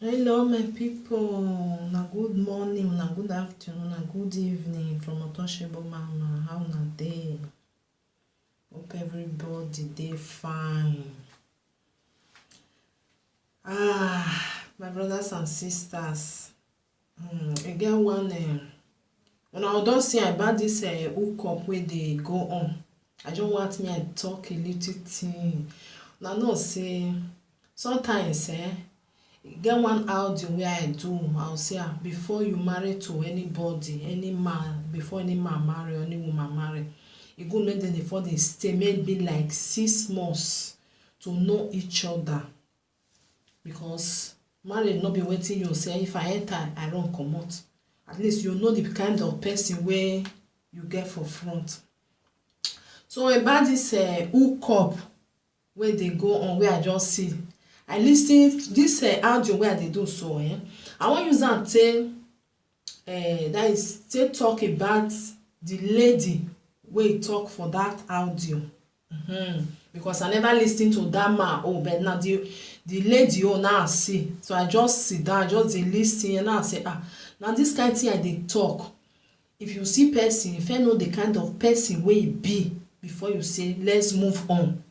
Hello, my people. Na good morning, na good afternoon, na good evening from Untouchable Mama. How na dey? Hope everybody dey fine. My brothers and sisters. Again when I don say about this hookup wey dey go on, I just want me I talk a little thing. Una know say sometimes get one audio wey I do. I'll say before you marry to anybody, any man, before any man marry or any woman marry, e go make them before they stay maybe like 6 months to know each other, because marriage no be wetin you say if I enter I run comot. At least you know the kind of person wey you get for front. So about this hookup wey dey go on, wey I just see, I lis ten this audio wey I dey do so I wan use am take that is take talk about the lady wey talk for that audio. Because I never lis ten to that man but now the lady now I see, so I just sit down, I just dey lis ten and now I say now this kind thing I dey talk. If you see person, if you know the kind of person wey e be before you say let's move on.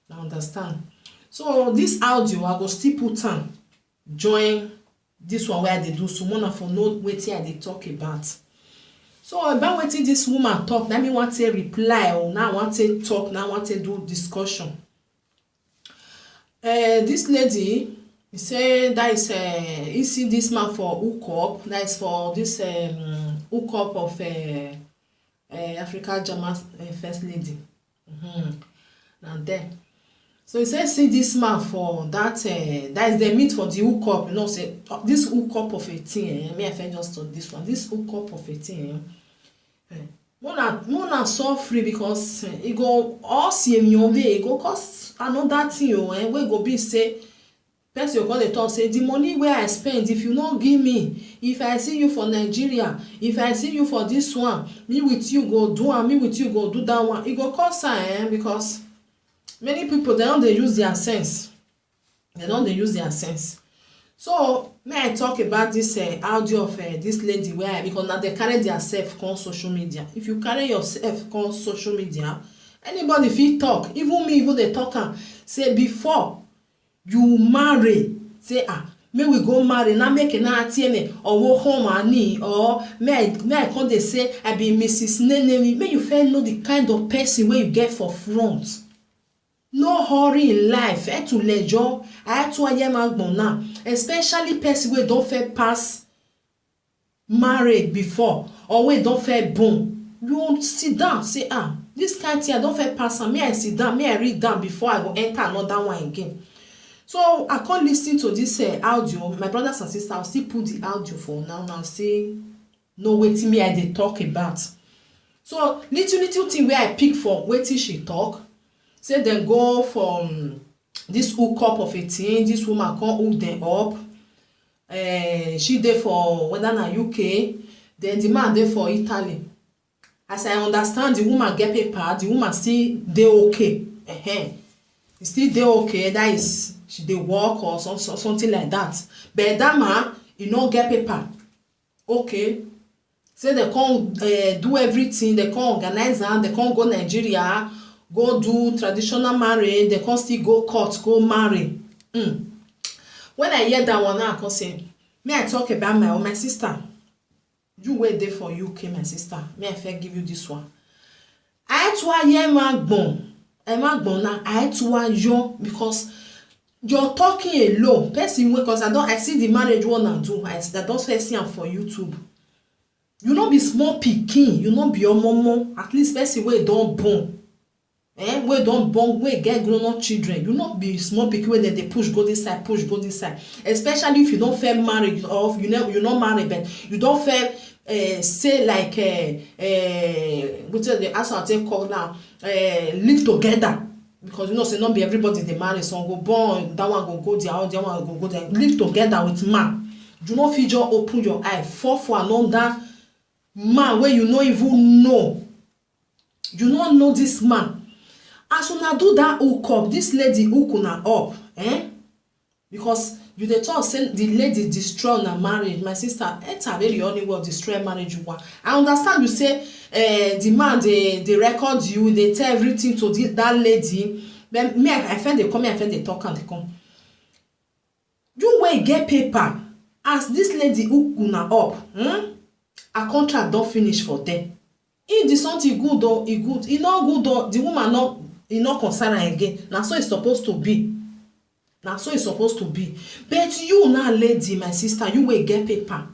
Now understand? So this audio I go still put am join this one wey I dey do, so una for know wetin I dey talk about. So about wetin this woman talk, na me wan take reply now I wan take talk, now I wan take do discussion. This lady, he say that is he see this man for hookup, that is for this hookup of Africa German first lady. Now there, so he say see this man for that that is the meet for the hookup. You know, say this hookup of 18 me I find just on this one, this hookup of 18 Mona so free, because e go all see me away, e go cause another thing wey go be say person go dey talk say the money wey I spend, if you no give me, if I see you for Nigeria, if I see you for this one, me with you go do and me with you go do that one. E go cause am because many people they don dey use their sense. They don dey use their sense. So may I talk about this audio of this lady where, because now they carry themselves on social media. If you carry yourself on social media, anybody fit talk. Even me, even they talk am say before you marry, say may we go marry now, make an atm or go home and or may I come they say I be Mrs. Nene. May you fair know the kind of person where you get for front. No hurry in life. To leisure, I had to now, especially person wey don fair pass married before, or wey don fair born. You sit down, say this kind thing I don fair pass am. May I sit down, may I read down before I go enter another one again. So I can't listen to this audio. My brothers and sisters, I'll still put the audio for now. Now say no wetin me I dey talk about. So little thing where I pick for wetin she talk. Say dem go from this hookup of 18, this woman come hook them up. She dey for whether na UK, then the man dey for Italy. As I understand, the woman get paper, the woman still dey okay. E still dey okay, that is she dey work or something like that. But that man, e no get paper. Okay. Say they come do everything, they come organize am, they come go Nigeria, go do traditional marriage, they can still go court, go marry. When I hear that one now, I can say, may I talk about my sister? You wait there for UK, my sister. May I first give you this one? I had to hear now. I had to hear because you're talking alone. Person, because I see the marriage one and do. I don't see am for YouTube. You not be small pikin, you not be your mama. At least person wey don born. Wey don born, wey get grown up children, you not be small pikin wey they push go this side, push go this side. Especially if you don't fair marriage, or you not married, but you don't fair say like which is the answer take call now, live together. Because you know say not be everybody they marry, some go born, that one go there, other one go there. Live together with man. Do not fit just open your eye, fall for another man where you no even know. You don't know this man. As una do that hookup, this lady hook una up, because you dey talk say the lady destroy una marriage. My sister, enter really only will destroy marriage you want. I understand you say the man they record you, they tell everything to that lady. But me, I find they come, I find they talk and they come. You wey get paper as this lady hook una up, her contract don finish for them. If the something good or e good, e no good or the woman no concern her again. Na so it's supposed to be. Na so it's supposed to be. But you now lady, my sister, you wey get paper,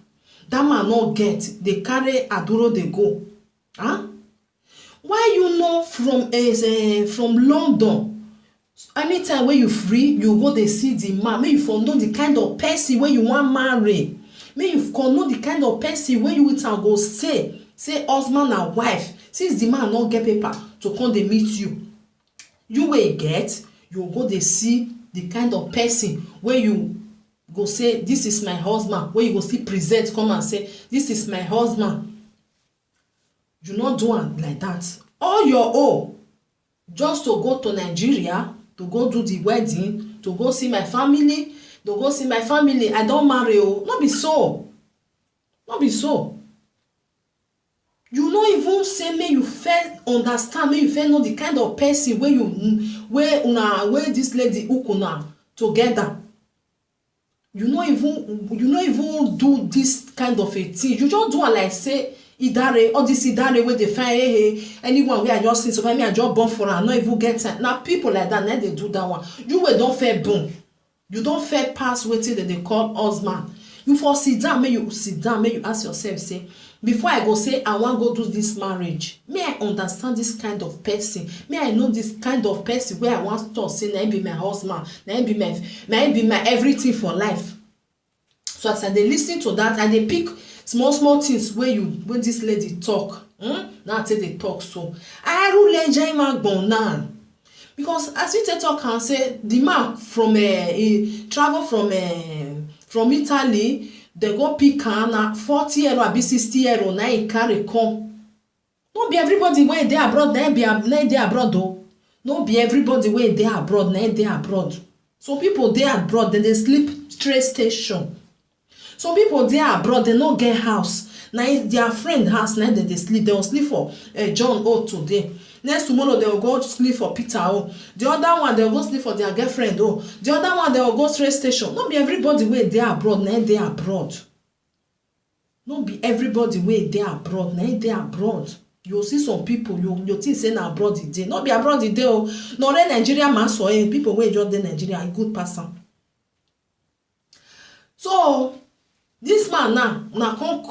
that man no get, they carry aduro dey go. Huh? Why you know from London? Anytime when you free, you go dey see the man. Make you for know the kind of person wey you wan marry. Make you for know the kind of person wey you with am go say husband and wife. Since the man no get paper to come dey meet you, you wey get, you go dey see the kind of person wey you go say this is my husband. Wey you go still present come and say this is my husband. You no do am like that. All your own just to go to Nigeria to go do the wedding, to go see my family, I don marry o. No be so. No be so. You no even say make you first understand, make you first know the kind of person wey this lady hook una together. You no even do this kind of a thing. You just do am like say idare, all this idare wey dey find anyone wey I just see, so me I just born for am, no even get time. Na people like that, na dey do that one. You wey don fair born, you don fair pass wetin dem dey call husband. You for sit down, make you sit down, make you ask yourself, say, before I go say I wan go do this marriage, may I understand this kind of person? May I know this kind of person wey I wan talk say na him be my husband, na him be my everything for life. So as I dey lis ten to that, I dey pick small things when this lady talk. Now say they talk so. I rule now. Because as we talk and say the man from he travel from Italy, they go pick na 40 euro abi 60 euro na he carry come. No be everybody wey dey abroad na dey abroad o. No be everybody wey dey abroad na dey abroad. Some people dey abroad, then they sleep train station. Some people dey abroad, they no get house. Na their friend house na dey sleep. They will sleep for John O today. Next tomorrow they will go sleep for Peter O. The other one they will go sleep for their girlfriend O. The other one they will go train station. No be everybody wey dey abroad na dey abroad. No be everybody wey dey abroad na dey abroad. You see some people you think say na abroad e dey. No be abroad e dey o. No re Nigeria man so people wey just dey Nigeria, a good person. So this man now, una come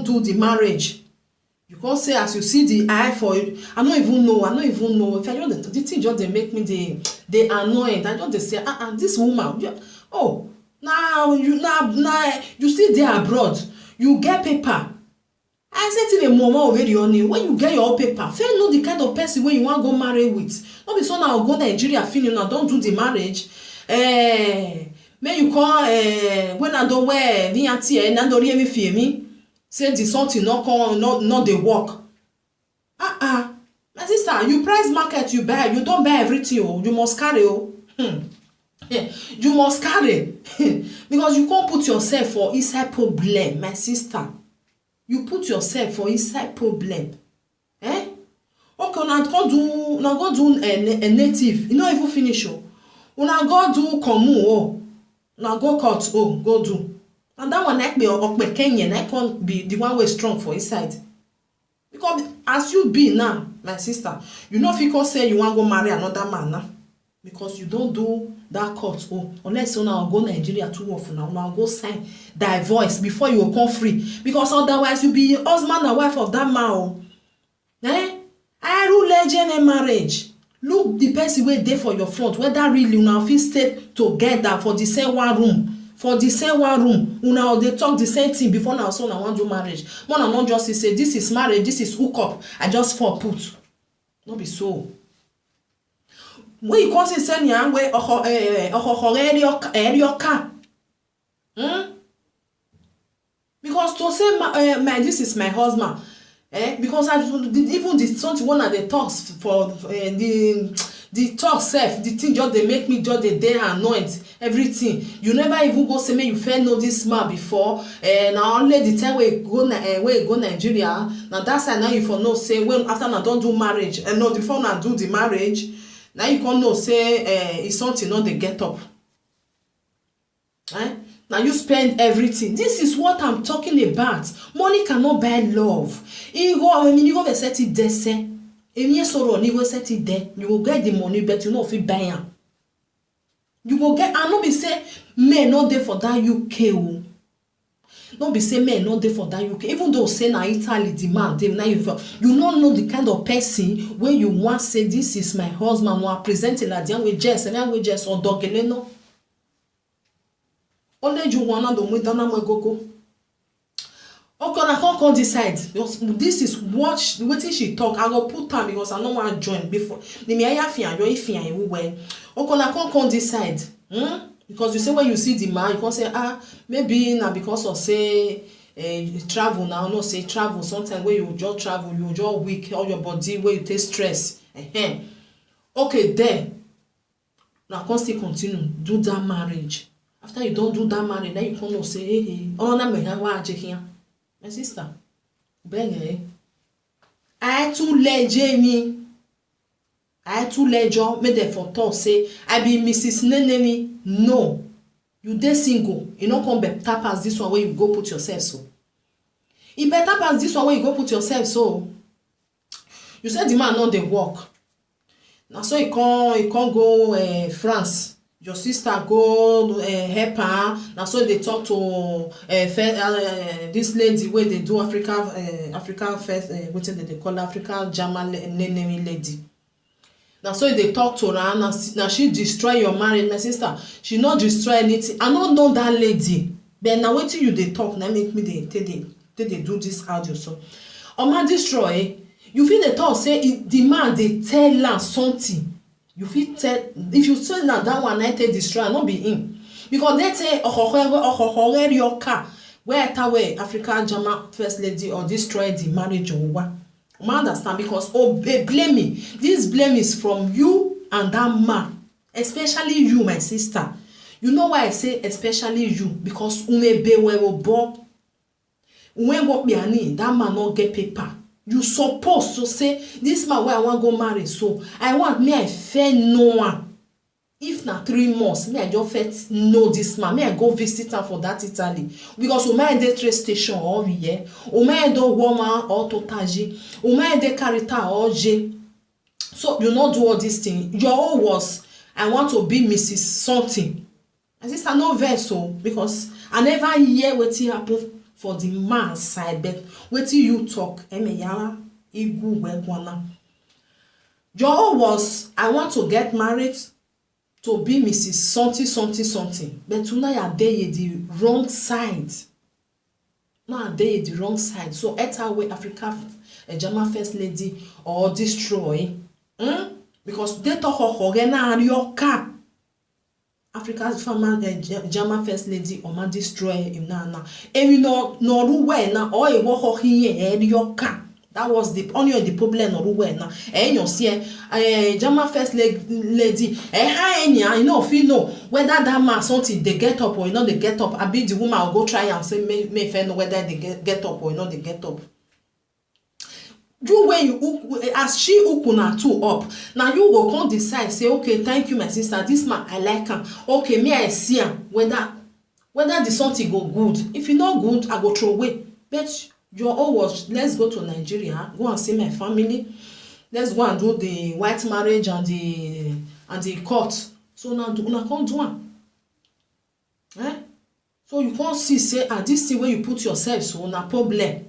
do the marriage. You can't say as you see the eye for it. I don't even know. If I just the thing just they make me they annoyed. I just they say, this woman. Now you see they abroad. You get paper. I said to the mama already on you, when you get your paper, fair know the kind of person where you want to go marry with. Not be so now go Nigeria feeling now don't do the marriage. May you call when I don't wear VNT and I don't really feel me. Say the something not the work. My sister, you price market you buy, you don't buy everything. You must carry. You must carry. Because you can't put yourself for inside problem, my sister. You put yourself for inside problem. Okay, now go do a native. You not even finish. Una go do common. Now go cut. Go do. And that one like be Kenyan, I can't be the one way strong for inside. Because as you be now, my sister, you know if you can say you want to go marry another man now. Because you don't do that cut. Unless you now go Nigeria too often now go sign divorce before you will come free. Because otherwise you be husband and wife of that man. I rule legend in marriage. Look the person wey dey for your front, whether really una fit stay together for the same one room. For the same one room, una dey talk the same thing before now so una wan do marriage. One and not just say this is marriage, this is hook up. I just fall put. No be so. When you come say nyan we erioka. Because to say this is my husband. Because I even the something one of the talks for the the talk self, the thing just they make me just the day anoint everything. You never even go say me you fair know this man before. Now only the time we go Nigeria. Now that's why now you for know say when after now don't do marriage and no before now do the marriage. Now you can't know say it's something not they get up. Now you spend everything. This is what I'm talking about. Money cannot buy love. You go set it there. You go set it there. You will get the money, but you know if you buy it. You go get. I no be say men not there for that UK. No be say men not there for that UK. Even though say na Italy demand, now you don't know the kind of person where you want say this is my husband. Or present it like the way just or dog no. Only you wanna do with Dana Gogo. Okay, I can't come decide. This is what she talk. I go put time because I don't want to join before. The me I fear you if you okay, I can't come decide. Because you say when you see the man, you can say maybe now because of say travel now. No say travel. Sometimes when you just travel, you just weak all your body where you take stress. Okay, then now can still continue do that marriage. After you don't do that marriage, then you can't say, hey, oh, na me wa here. My sister, beg I too let Jamie. I too let John made them for talk say, I be Mrs. Nenemi. No, you dey single. You don't come better pass this one where you go put yourself so. It better pass this one where you go put yourself so. You said the man not dey work. Now so he can't go France. Your sister go help her. Now so they talk to this lady where they do African first what they call African German name lady. Now so they talk to her. Now she destroy your marriage, my sister. She not destroy anything. I don't know that lady. But now wait till you they talk. Now make me they do this audio so. Oma destroy. You feel the talk say the man they tell her something. You feel tell if you say that one I take destroy not be him because they say your car where way African German first lady or destroy the marriage or what. I understand because blame me. This blame is from you and that man, especially you, my sister. You know why I say especially you because that man not get paper. You supposed to say this man where I want go marry so I want me I fair no one. If na 3 months me I just first know this man me I go visit him for that Italy because o my dey train station or here o my do woman or totaji o my dey carita or je so you not do all this thing your own was I want to be Mrs. something. My sister no vex so because I never hear wetin happen for the man side, but wait till you talk. Your was I want to get married to be Mrs. something. But tonight I dey the wrong side. Now I dey the wrong side. So enter way Africa a German first lady or destroy. Because they talk of your car. Africa's farmer German first lady or man destroy him now. And you know no way now or a walk here your car. That was the only the problem no way now. And you see German first lady you know if you know whether that man something they get up or you know they get up. I be the woman will go try and say may find know whether they get up or you know they get up. You when you as she ukuna two up now you go come decide say okay thank you my sister this man I like him okay me I see him whether the something go good if you not good I go throw away but your own was let's go to Nigeria go and see my family let's go and do the white marriage and the court so now una can't do one so you can't see say this thing where you put yourself so na problem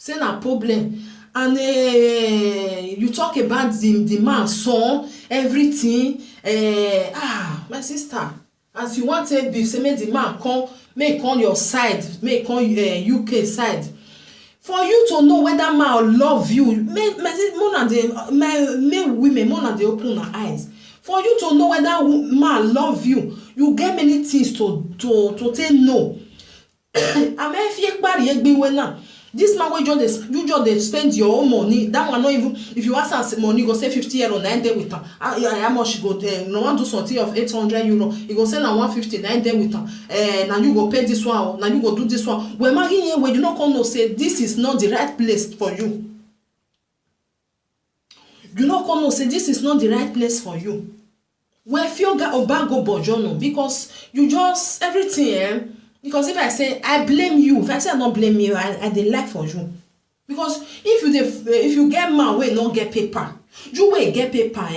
say na problem and you talk about the man son everything my sister as you want to be say make the man come make on your side make on UK side for you to know whether man love you make women more than they open their eyes for you to know whether man love you you get many things to say no. I'm a fake body now. This man wey you just dey spend your own money, that one not even, if you ask am money, go say 50 euro, 9 day with am. How much you go no wan do something of 800 euro, you go say na 150, 9 day with am. Now you go pay this one, now you go do this one. When marrying here, when you not come know say this is not the right place for you. You not come know say this is not the right place for you. Where if you got obago bojono, because you just everything because if I say I blame you, if I say I not blame you, I dey like for you. Because if you get man wey not get paper, you wey get paper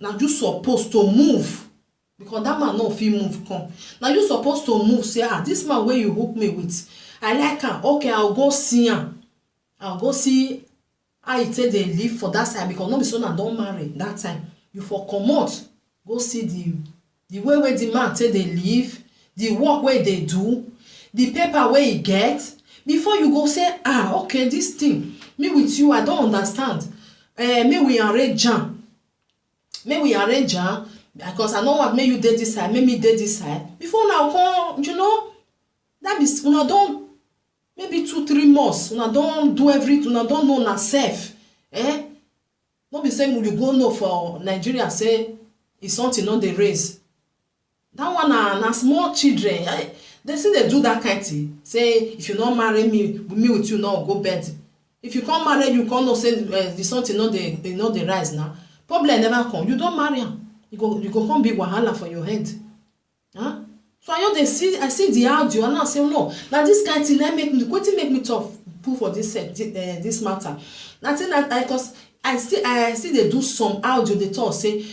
now you supposed to move. Because that man no fit move come. Now you supposed to move, say this man wey you hook me with, I like am. Okay, I'll go see am. I'll go see how e take dey live for that side, because no be so na don marry that time. You for comot go see the way wey the man take dey live, the work wey dey do, the paper wey e get, before you go say okay, this thing me with you I don understand. Make we arrange am, because I no want make you dey this side, make me dey this side. Before una come, that be una don maybe 2-3 months, una don do everything, una don know una sef. No be say you go know for Nigeria say is something no dey raise. That one na small children. They say they do that kind thing. Say if you not marry me with you no go bed. If you can't marry, you can't know say the something no dey rise now. Problem never come. You don't marry am. You go come be wahala for your head. So I see the audio and I say no. Now this kind thing make me tough put for this matter. Nothing that because I see they do some audio they talk say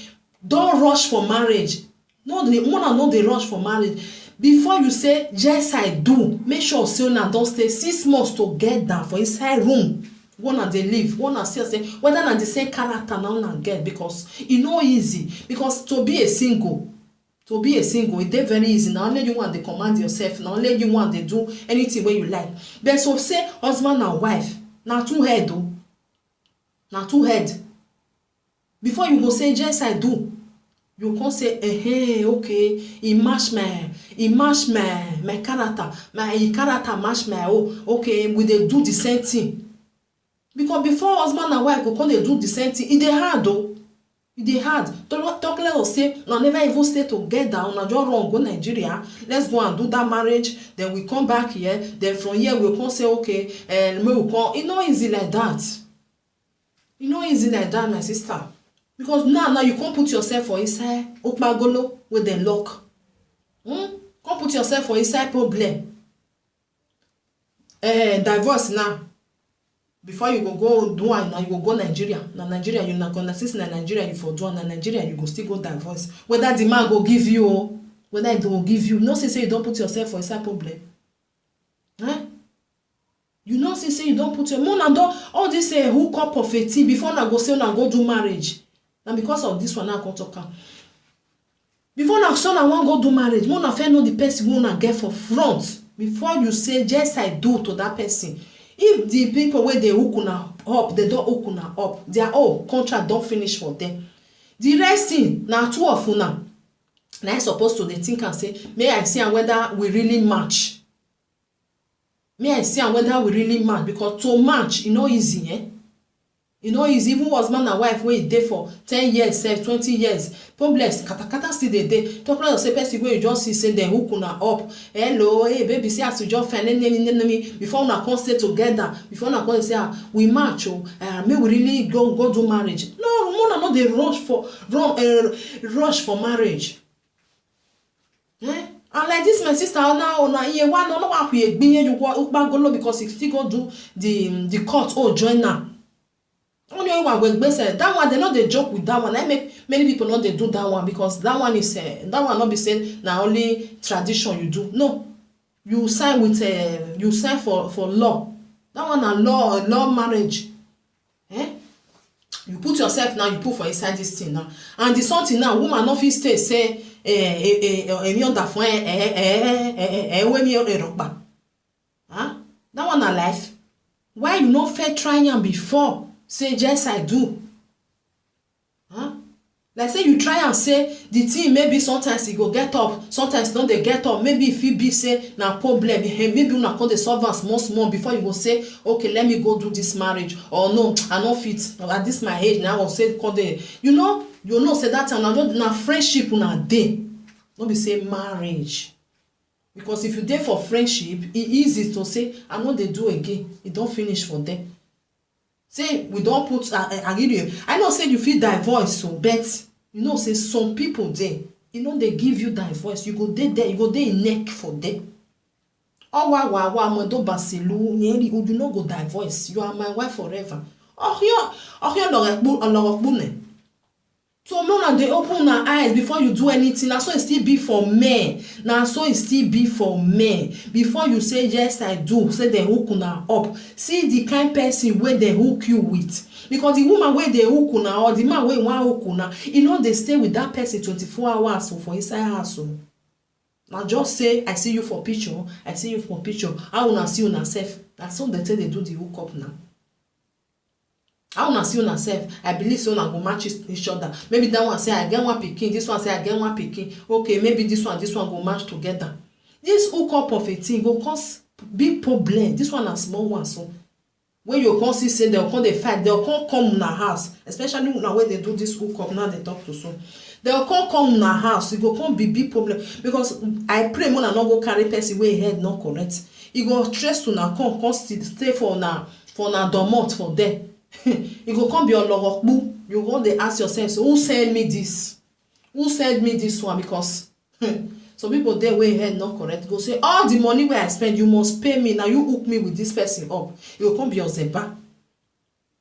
don't rush for marriage. No, they rush for marriage. Before you say yes I do, make sure say una don stay 6 months together for inside room. One dey live, one still say whether na the same character na una get, because e no easy. Because to be a single, e dey very easy. Na only you want dey command yourself, na only you want dey do anything wey you like. But so say husband and wife, na two head o. Na two head. Before you go say yes I do, you can say okay, he match my character, my character match my okay, we dey do the same thing. Because before husband and wife go come dey do the same thing, e dey hard o. E dey hard. Talk let us say una never even stay together, una just run go Nigeria, let's go and do that marriage, then we come back here, then from here we come say okay, and we come. E no easy like that. E no easy like that, my sister. Because now you can't put yourself for inside okpagolo with the lock. Can't put yourself for inside problem. Divorce now. Before you go do one, now you go Nigeria. Now Nigeria you not gonna since na Nigeria you for do one, na Nigeria you go still go divorce. Whether the man go give you, whether it will give you. No say you don't put yourself for inside problem. You know say you don't put your mona don all this hook up of a tea before na go say na go do marriage. And because of this one I come talk am. Before na son I wan go do marriage, mona first know the person wey una get for front before you say yes I do to that person. If the people wey dey hook una up, they don hook una up, their contract don finish for them. The rest thing na two of una. Na I suppose to dey think and say, may I see whether we really match. May I see whether we really match, because to match e no easy, E no easy. Even husband and wife wey dey for 10 years, 20 years, problems katakata still dey. Talk about say person wey you just see say dem hook una up. Hello, hey baby, see as you just find me before una come stay together. Before una come say we match may we really go do marriage. No, una no dey rush for marriage. And like this my sister now iye one no wa ku egbiye you go ukpagolo, because if still go do the court join now. Only one wey gbese that one, they no dey joke with that one. I make many people not dey do that one, because that one is that one not be say na only tradition you do. No, you sign with you sign for law. That one na law marriage. You put yourself now, you put for inside this thing now, and the something now woman no fit stay say emi onda fun we mi erokpa. That one na life. Why you no fair try am before? Say yes I do. Like say you try and say the thing maybe sometimes e go get up, sometimes no dey get up, maybe e fit be say na problem, maybe una come dey solve am small small before you go say okay let me go do this marriage, or no I no fit at this my age now, I go say come dey you know say that time na friendship una dey, no be say marriage. Because if you dey for friendship e easy to say I no dey do again, e don finish for there. Say we don put I know say you fit divorce so, but you know say some people dey e no dey give you divorce, you go dey there, you go dey in neck for them. Owa modo baselu nyeri you no go divorce, you are my wife forever. Ohio lorokbu. So no dey open una eyes before you do anything. Na so it still be for men. Na so it still be for men. Before you say yes I do, say they hook una up. See the kind person wey they hook you with. Because the woman wey dey hook una or the man wey wan hook una, e no dey stay with that person 24 hours for inside house. Na just say I see you for picture, I see you for picture. How una see una sef? Na so they tell they do the hook up now. How una see una sef? I believe say una go match each other. Maybe that one say I get one pikin, this one say I get one pikin. Okay, maybe this one go match together. This hook up of a thing go cause big problem. This one na small one so. When you come see say they'll come they fight, they'll come in our house, especially now when they do this hook up now they talk to so. They'll come in our house, it go come be big problem. Because I pray when I not go carry person way head not correct. It go stress to na come stay for na domot for there. You go come be on logokbu. You go they ask yourself, so who send me this? Who send me this one? Because some people there way head not correct. Go say all the money where I spend, you must pay me. Now you hook me with this person up. You go come be your zeba.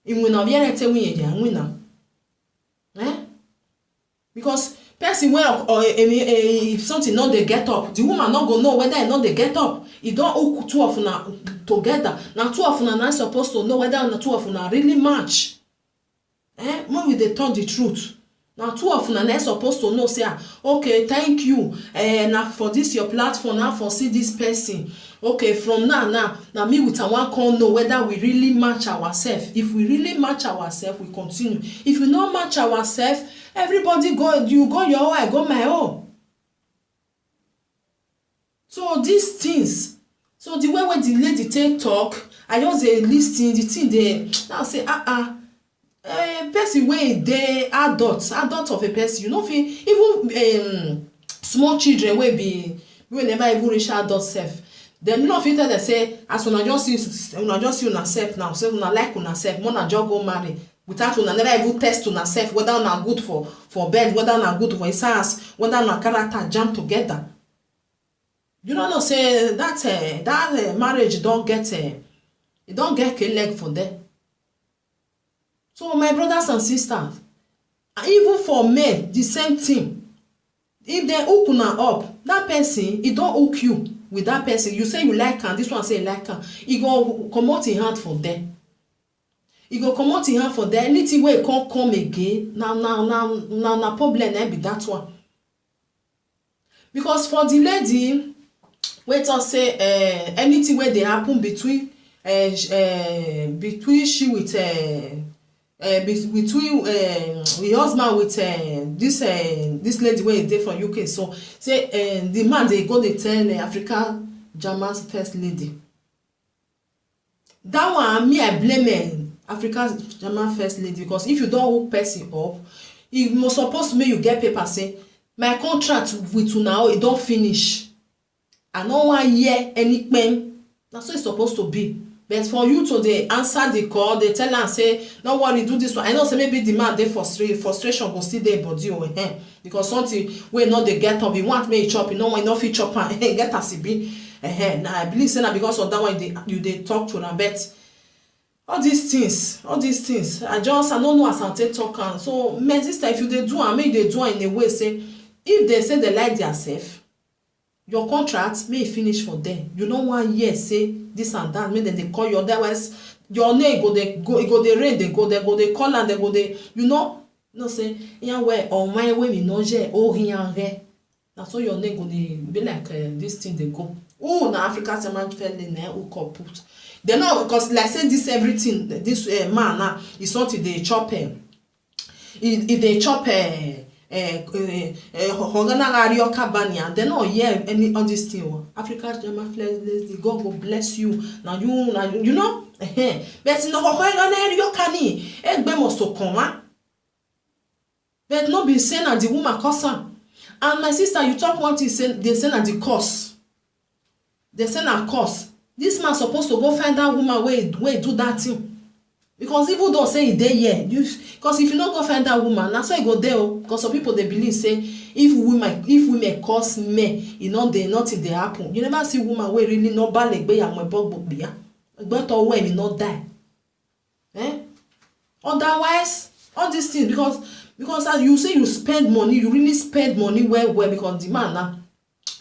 You will not be able to win. Because person where or if something not they get up, the woman not go know whether or not they get up. You don't hook two of them together. Now two of them are supposed to know whether or not two of them are really match. When we they talk the truth. Now two of them are supposed to know say okay thank you now for this your platform, now for see this person. Okay, from now me with one can know whether we really match ourselves. If we really match ourselves, we continue. If we not match ourselves, everybody go, you go your way, I go my own. So these things, so the way when the lady take talk, I just listen the thing they now say person wey dey adult of a person, you know, even small children wey never even reach adult self. Dem no fit tell dem say as una just see una self now, say una like una self, una just go marry without una never even test una self whether una good for bed, whether una good for inside house, whether una character jam together. You don't know say that marriage don get leg for them. So my brothers and sisters, even for men the same thing. If they hook una up, that person he don hook you with that person, you say you like am, this one say you like am, e go comot im hand for them. E go comot im hand for them. Anything wey come again na problem na be that one. Because for the lady wey talk say anything wey dey happen between she with between the husband with this lady wey dey from UK, so say the man dey go dey tell Africa German's first lady. That one me I blame Africa German first lady, because if you don hook person up, e must suppose make you get paper say my contract with una e don finish, I no wan hear any pen. Na so e suppose to be. But for you to dey answer the call, they tell am say no worry, do this one. I know say maybe the man dey frustration go still dey body because something wey no dey get up, he want make e chop, you know when no fit chop am get as e be. Now I believe say na because of that one you dey talk to am. But all these things I no know as I take talk am. So my sister, if you dey do am, make you dey do am in a way say if they say they like their self, your contract may finish for them. You no wan hear say this and that, make dem dey call you, otherwise your name go dey rain, they go dey call and they go dey, you know say yan where or my way me no je o yan re. Na so your name go dey be like this thing dey go. Oh, na Africa German family na who come put. They know, because like say this everything, this man now is something they chop. If they chop they not hear any all this thing. Africa German flex, God will bless you. Now you know, but no must to come. But not be saying that the woman cause her. And my sister, you talk one thing, they say at the cost. They say at cost. This man supposed to go find that woman where do that thing. Because even though say it there, yeah, because if you not go find that woman, that's why you go there. Because some people they believe say if women cause men, you know they nothing they happen. You never see woman where really not bad like be and bug ya. But or when you not die. Otherwise, all these things because as you say you spend money, you really spend money well because the man now.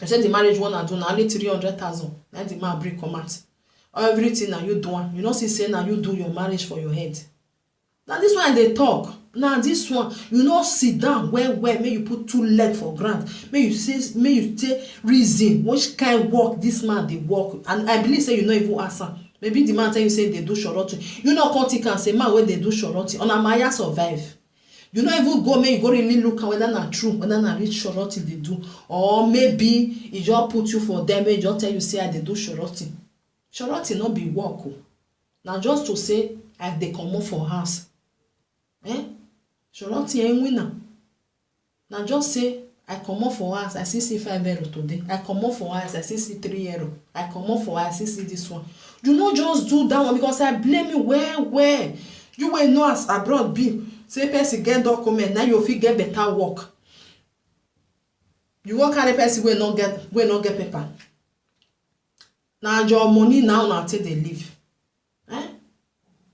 I said the marriage one and do now only 300,000. Then the man bring come out. Everything that you do, you know, say now you do your marriage for your head. Now this one they talk. Now this one, you know, sit down where may you put 2 legs for ground. May you say reason which kind work this man they work. And I believe say you know even answer. Maybe the man tell you say they do shoroti. You know Conti can say man when they do shoroti. On a Maya survive. You know even go may you go really look at whether not true, whether not reach shoroti they do. Or maybe it just put you for them, it just tell you say they do shoroti. Shoroti not be work. Now just to say I they come up for house. Shoroti ain't winner. Now just say I come up for house, I see 5 euro today. I come up for house, I see 3 euro. I come up for house, I see this one. You know just do that one because I blame you where. You will know as abroad be. Say person get document, now you fit get better work. You work carry person will not get paper. Now your money now take they leave.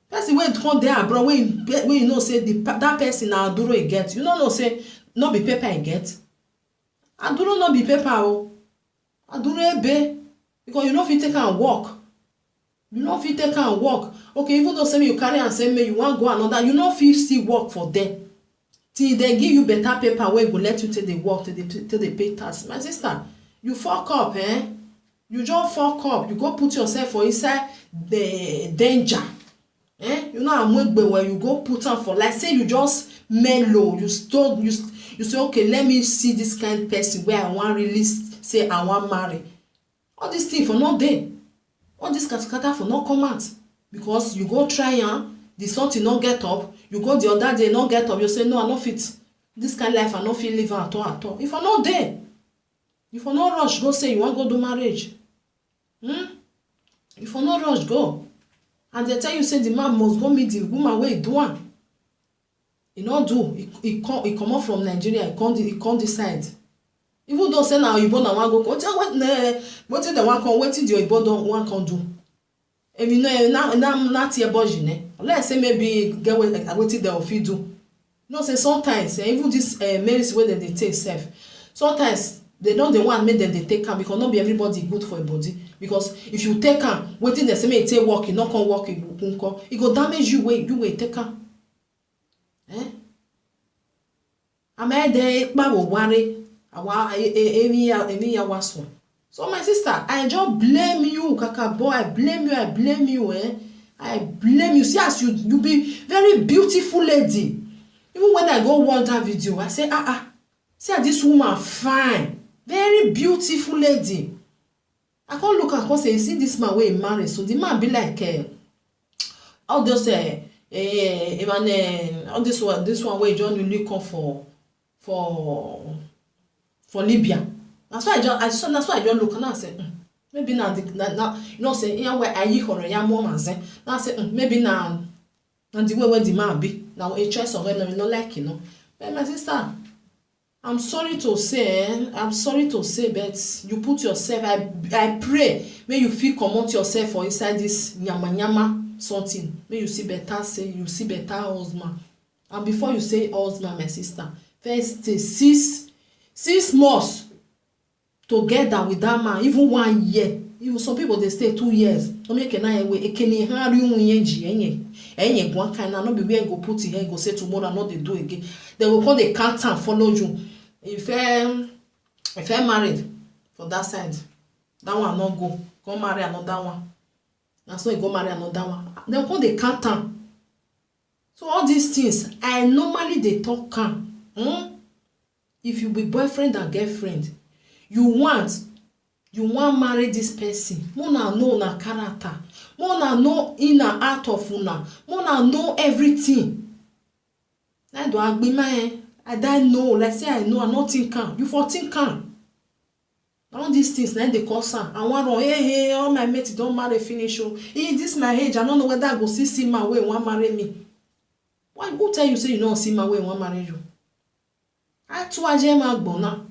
Person wey come there abroad when you know say that person na aduro e get. You know say no be paper e get. Aduro no be paper o. Aduro ebe because you no fit take am work. You no fit take am work. Okay, even though say you carry and say me you wan go another, you no fit still work for them. Till they give you better paper wey go let you take the work till they pay tax. My sister, you fuck up, You just fuck up. You go put yourself for inside the danger. You know I'm where you go put on for like say you just mellow. You say okay, let me see this kind of person where I want really say I want marry. All this thing for not there. All this kata for not come out. Because you go try the something not get up. You go the other day not get up. You say no, I not fit. This kind of life I not feel live at all. If I not there, if I not rush, go say you want go do marriage. If I not rush, go. And they tell you say the man must go meet the woman where he do one. He not do. He come up from Nigeria. He come decide. Even though say now Igbo na wan go, what they want come? What did the Igbo don't want come do? And you know now tier budget. Let's say maybe get what they will fit do. You know say sometimes even this medicine wey they take self. Sometimes they want make them they take am because not be everybody good for a body. Because if you take am, wetin dem say make e take work, e no come work, e go damage you wey take am. Amede pa wo ware awa emi ya waso. So my sister, I just blame you, kaka boy. I blame you, I blame you. See as you be very beautiful lady. Even when I go watch that video, I say see this woman fine, very beautiful lady. I can't look at her say, see this man where he married. So the man be like, all those all this one where John really come for Libya. That's why I just look and I say, maybe now you know say yeah where I hear ya mom and say now say maybe now the way where the man be now a choice of when no like But my sister, I'm sorry to say, but you put yourself. I pray, may you feel come yourself for inside this nyama something. May you see better husband. And before you say husband, my sister, first stay 6 months together with that man, even 1 year. Even some people they stay 2 years. Don't make an eye way. It can hardly one kind of not be where go put it here. Go say tomorrow, not they do again. They will call the count and follow you. If I married for that side, that one not go marry another one. That's why you go marry another one. They will call the count. So all these things, I normally they talk if you be boyfriend and girlfriend, you want marry this person, una know na character, una know in and out of una know everything. I do agbi my I don't know, let's say I know, I not think am, you for think am. All these things na dey cause am. I wan run, hey, all my mates don marry finish o. This my age, I don't know whether I go see man wey wan marry me. Why who tell you say you no see man wey wan marry you? Atu aje ma gbona.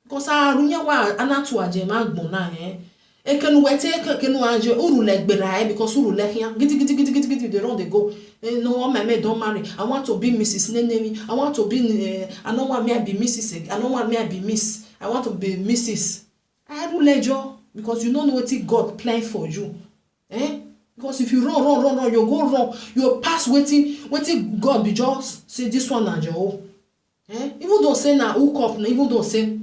Because arunya wa anatu aje ma gbona ekenu wete ekenu aje uru legbera because uru lehia gidi they run they go. No, all my mate don't marry. I want to be Mrs. Nenemi. I want to be I don't want me to be Mrs. I don't want me to be Miss. I want to be Mrs. I do ledger because you don't know what God planned for you. Because if you run, you go wrong. You pass waiting God be just say this one and your own. Even though say na hook up, even though say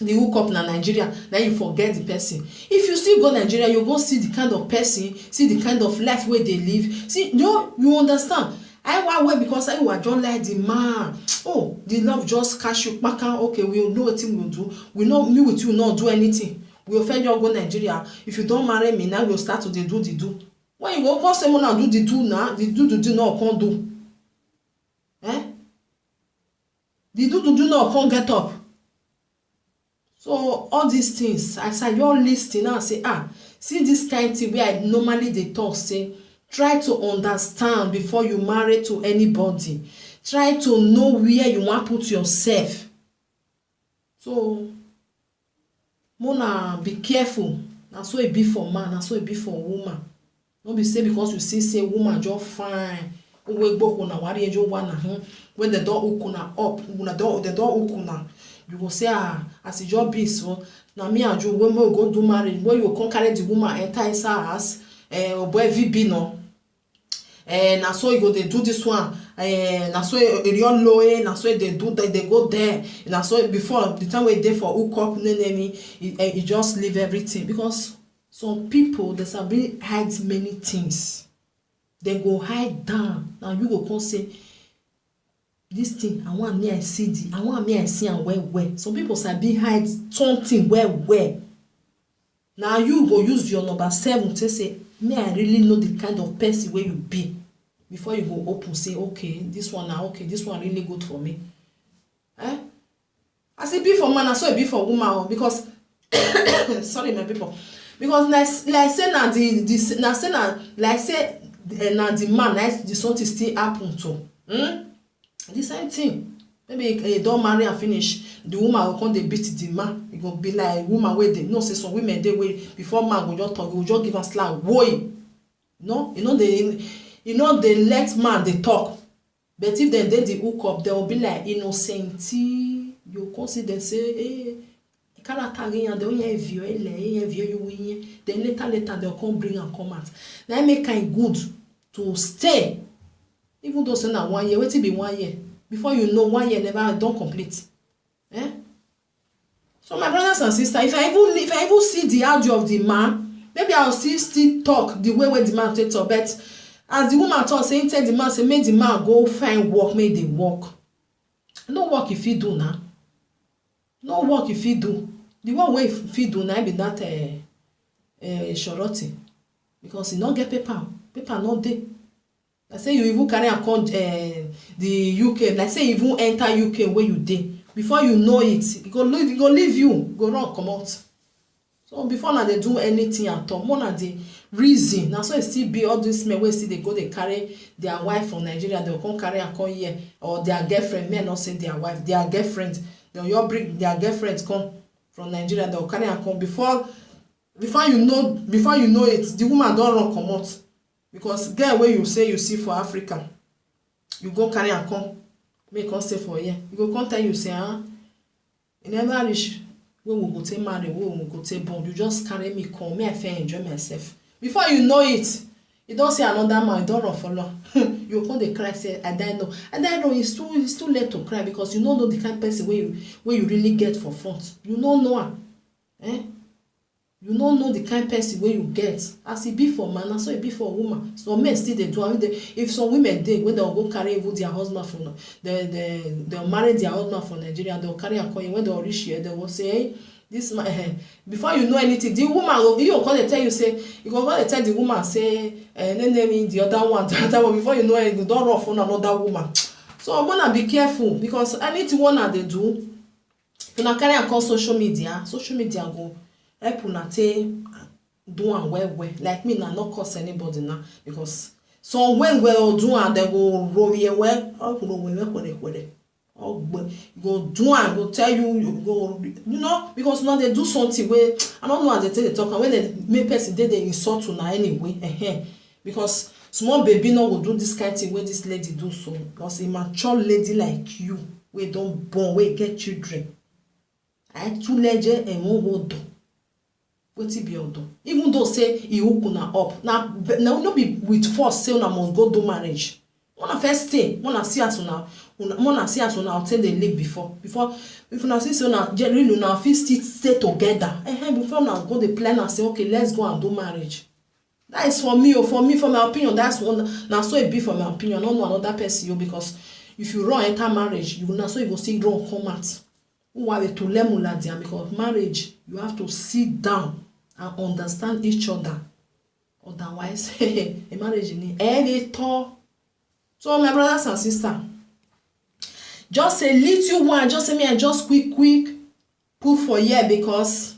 the hook up na Nigeria, then you forget the person. If you still go Nigeria, you go see the kind of person, see the kind of life where they live. See, you understand. I want way because I was just like the man. Oh, the love just catch you back. Okay, we know what we'll do. We know me with you not do anything. We offend you go Nigeria. If you don't marry me now, we'll start to do the do. When you go cause someone and do the do now, the do not can't do. The do not can't get up. So all these things, as I your listening now say, see this kind of thing where I normally they talk say, try to understand before you marry to anybody. Try to know where you want to put yourself. So, Mona, be careful. That's what it be for man. That's what it be for woman. Don't be say because you see say woman just fine. When the door open up, the door open. You go say as a job be so. Now me and you when we go do marriage, when you come carry the woman enter inside house, boy VB no. Na so you go they do this one. Na so real low. Na so they do that they go there. Na so before the time we there for hook up, you just leave everything because some people they sabi hide many things. They go hide down. Now you go come say this thing I want me I see the I want me I see and well. Some people sabi hide something well. Now you go use your number 7 to say me I really know the kind of person where you be before you go open say okay this one now okay this one really good for me. As it be for man, so it be for woman because sorry my people because like say now the man like the something still happen to. The same thing. Maybe don't marry and finish. The woman will come they beat the man. It go be like woman where they no say some women they way before man go just talk, go just give us like boy. No, they let man they talk. But if they the hook up, they will be like innocent. You consider say character and they only view you then later they'll come bring and come out. That make kind good to stay. Even though say na 1 year, wait till be 1 year. Before you know 1 year never don't complete. So my brothers and sisters, if I even see the audio of the man, maybe I'll still talk the way the man takes up. But as the woman talk, say tell the man, say make the man go find work, make the work. No work if he do now. No work if he do. The one way if he do now be that shorty. Because he not get paper. Paper not there. Like say you even carry a call the UK. Like say you even enter UK where you dey. Before you know it, it go leave you. Go run come out. So before now they do anything at all. More than the reason. Now so it still be all this men where see they go they carry their wife from Nigeria. They will come carry and come here or their girlfriend. Men not say their wife, their girlfriend. They will bring their girlfriends come from Nigeria. They will carry and come before you know it. The woman don't run come out. Because girl where you say you see for Africa, you go carry and come, make us stay for here. You go come tell you say, in never reach when we go take marry, when we go take bond. You just carry me come, me I feel enjoy myself. Before you know it, you don't see another man, you don't run for long. You come dey cry say, I don't know. It's too late to cry because you don't know the kind of person where you really get for front. You don't know her. You no know the kind person wey you get. As e be for man, na so e be for woman. Some men still dey do am. If some women dey wey dem go carry even their husband from dem marry their husband for Nigeria, dem carry am come here. When dem reach here, dem go say, hey, this man, before you know anything, the woman go come dey tell you say, you go come dey tell the woman say, name the other one, before you know it, you don run for another woman. So una be careful, because anything una dey do, if una carry am come social media go help una take do am well. Like me na no curse anybody now, because some when do am dem go roll here well, go do am, go tell you, go, you know, because now they do something wey I don't know how they take the talk, and when they make person they insult una anyway, because small baby no go do this kind of thing wey this lady do. So because a mature lady like you wey don born, wey get children, I two legend and one word. Wetin be odo? Even though say e hook una up, na no be with force say una must go do marriage. Una first stay, una see as una obtain the league before if una see say una really una fit still stay together. Before una go dey plan and say okay, let's go and do marriage. That is for me, for my opinion. That's one. Now so it be for my opinion. No another person, because if you run enter marriage, you na so you go see run come out. Who are to learn because marriage you have to sit down and understand each other. Otherwise, a marriage in every talk. So my brothers and sisters, just a little one, just say me and just quick put for here, because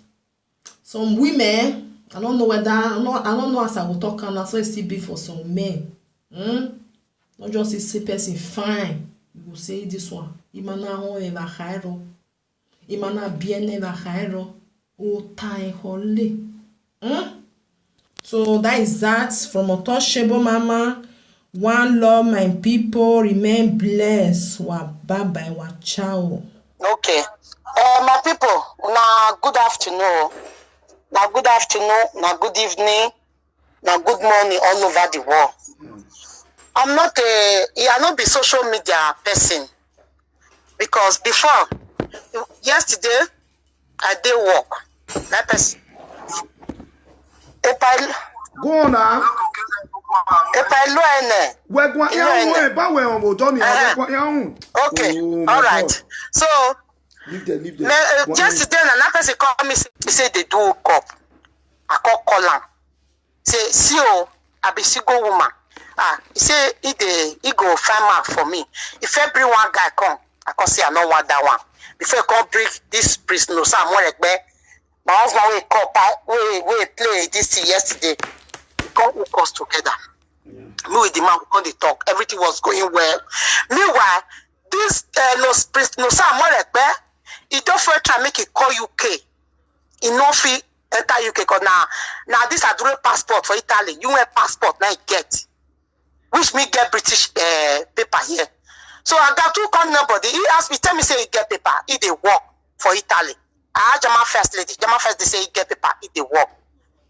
some women, I don't know whether I don't know as I will talk, and that's why it still be for some men. Not just say person fine, you will say this one. Imana ho eva khairo, imana bien eva khairo, o tai holy. So that is that from Untouchable Mama. One love, my people. Remain blessed. Wa bye bye. Wa ciao. Okay. My people, na good afternoon. Na good afternoon. Na good evening. Na good morning all over the world. I'm not be social media person, because before yesterday I did work. That person. Go on now. Okay, all right. So leave them. Yesterday, another person called me. He said they do cup. I call him. Say, see you, I be single woman. He say he go find mark for me. If every one guy come, I can say I don't want that one. Before I come bring this priest, no, so I'm more like me. My husband we play this thing yesterday. We come hook us together. Me with the man, we come dey talk. Everything was going well. Meanwhile, this priest, no, so I'm more like me. He don't first try make it call UK. He no fit enter UK because now this are dual passport for Italy. You want passport now you get, which me get British paper here. So I got to call nobody. He asked me, tell me say he get paper. He dey work for Italy. I had German first lady. German first they say he get paper. He dey work.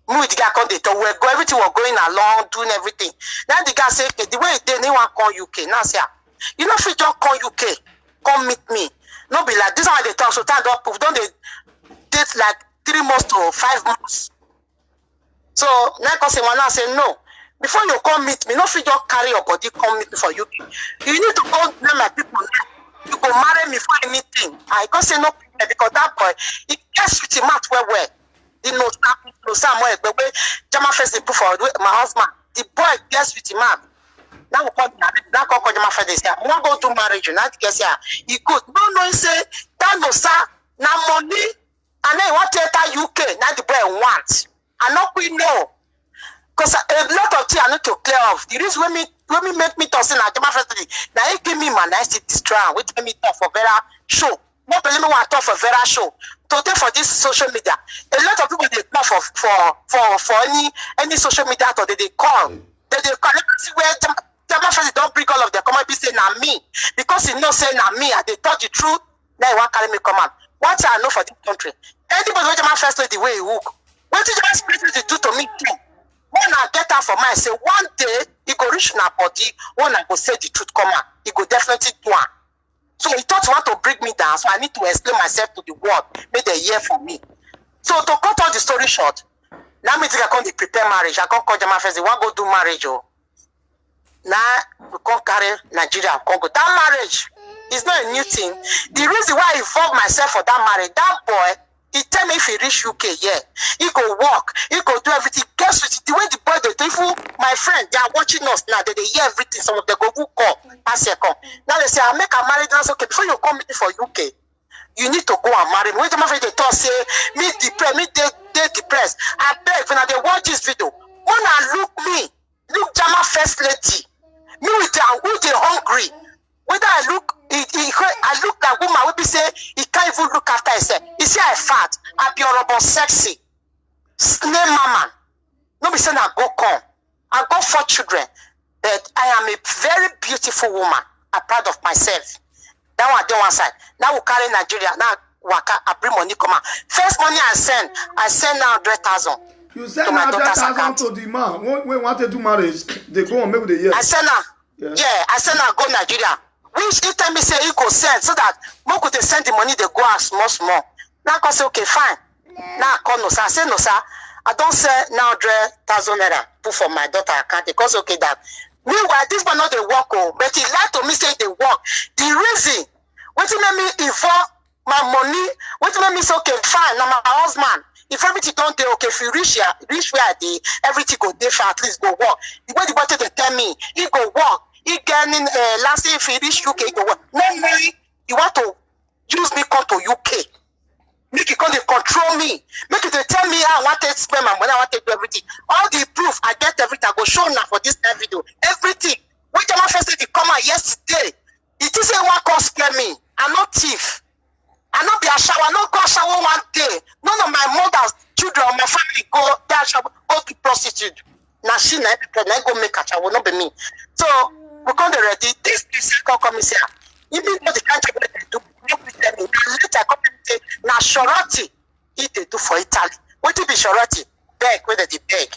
Me with the guy come they talk. Everything was going along, doing everything. Then the guy say, okay, the way he did, he want call UK. Now say, you know, if you don't call UK, come meet me. No be like this one they talk. So time don't prove. Don't they date like 3 months to 5 months? So now I say, I say no. Before you come meet me, no fit just carry your body come meet me for UK. You need to go let my people know. You go marry me for anything. I go say no because that boy he gets with him out well. He knows somewhere but when Jama first they put for my husband. The boy gets with him out. Now we call Jama first they say, I want to go to marriage. Now the guy say he good. No, he say that no sir, now money and then he want to enter UK. Now the boy wants. I know we know. Because a lot of things I need to clear off. The reason when me make me talk, say na Jama first day. Now he give me man, I see this trial. Which make me talk for very show. Not believe me want to talk for very show. Today for this social media, a lot of people they call for any social media or they call. They call. Let me see where Jama first don't bring all of their comment. Be say na me because he know say na me. And they tell the truth. Now he want carry me come out. What I know for this country. Anybody who Jama first the way he hook. What did Jama first do to me too? When I get out for mine, say one day he go reach my body. When I go say the truth, come out, he go definitely do it. So he thought he want to bring me down. So I need to explain myself to the world. Make they hear from me. So to cut all the story short, now me think I can't prepare marriage. I can't call Jama first. They want go do marriage. Oh. Now we can't carry Nigeria. Can't go. That marriage is not a new thing. The reason why I involved myself for that marriage, that boy, he tell me if he reach UK, yeah, he go walk, he go do everything. Guess what? The way the boy they do, my friend, they are watching us now. They hear everything. Some of them go call, pass your call. Now they say, I make a marriage. That's okay. Before you come meet me for UK, you need to go and marry me. When my friend they talk, say me depressed, me they depressed. I beg when they watch this video. When I look Jama first lady. Me with the hungry. Whether I look like woman will be say he can't even look after himself. He say I fat, I be horrible sexy. Snake mama. No be saying I go come. I go 4 children. But I am a very beautiful woman. I'm proud of myself. That one dey one side. Now we carry Nigeria. Now waka I bring money come out. First money I send now 100,000. You send 100,000 to the man. When we want to do marriage, they go and make the year. I send her. Yeah, I send her go Nigeria. Which he tell me say he go send so that more could they send the money they go as small. Now I say okay fine. Now I call no sir. I say no sir. I don't say now 100,000 naira put for my daughter account because okay that. Meanwhile this man not they work but he lied to me say they work. The reason what make me involve my money, what make me say okay fine now my husband. If everything don't do okay, if you reach where I did, everything go there for at least go work. The way the body they tell me, he go work. He getting last year if he reach UK, he go work. No, you want to use me come to UK. Make it come to control me. Make it tell me how I want to spend my money, I want to do everything. All the proof, I get everything. I go show now for this video. Everything. When the man first said come out yesterday, it is a one come spare me. I'm not thief. I not be a shower, I not go shower one day. None of my mother's children or my family go there shower, go to prostitute. Now she na go make a shower, not be me. So we come ready. This second commissioner, even though the country they do, now later come say now surety it they do for Italy. What it be surety? Beg whether they beg.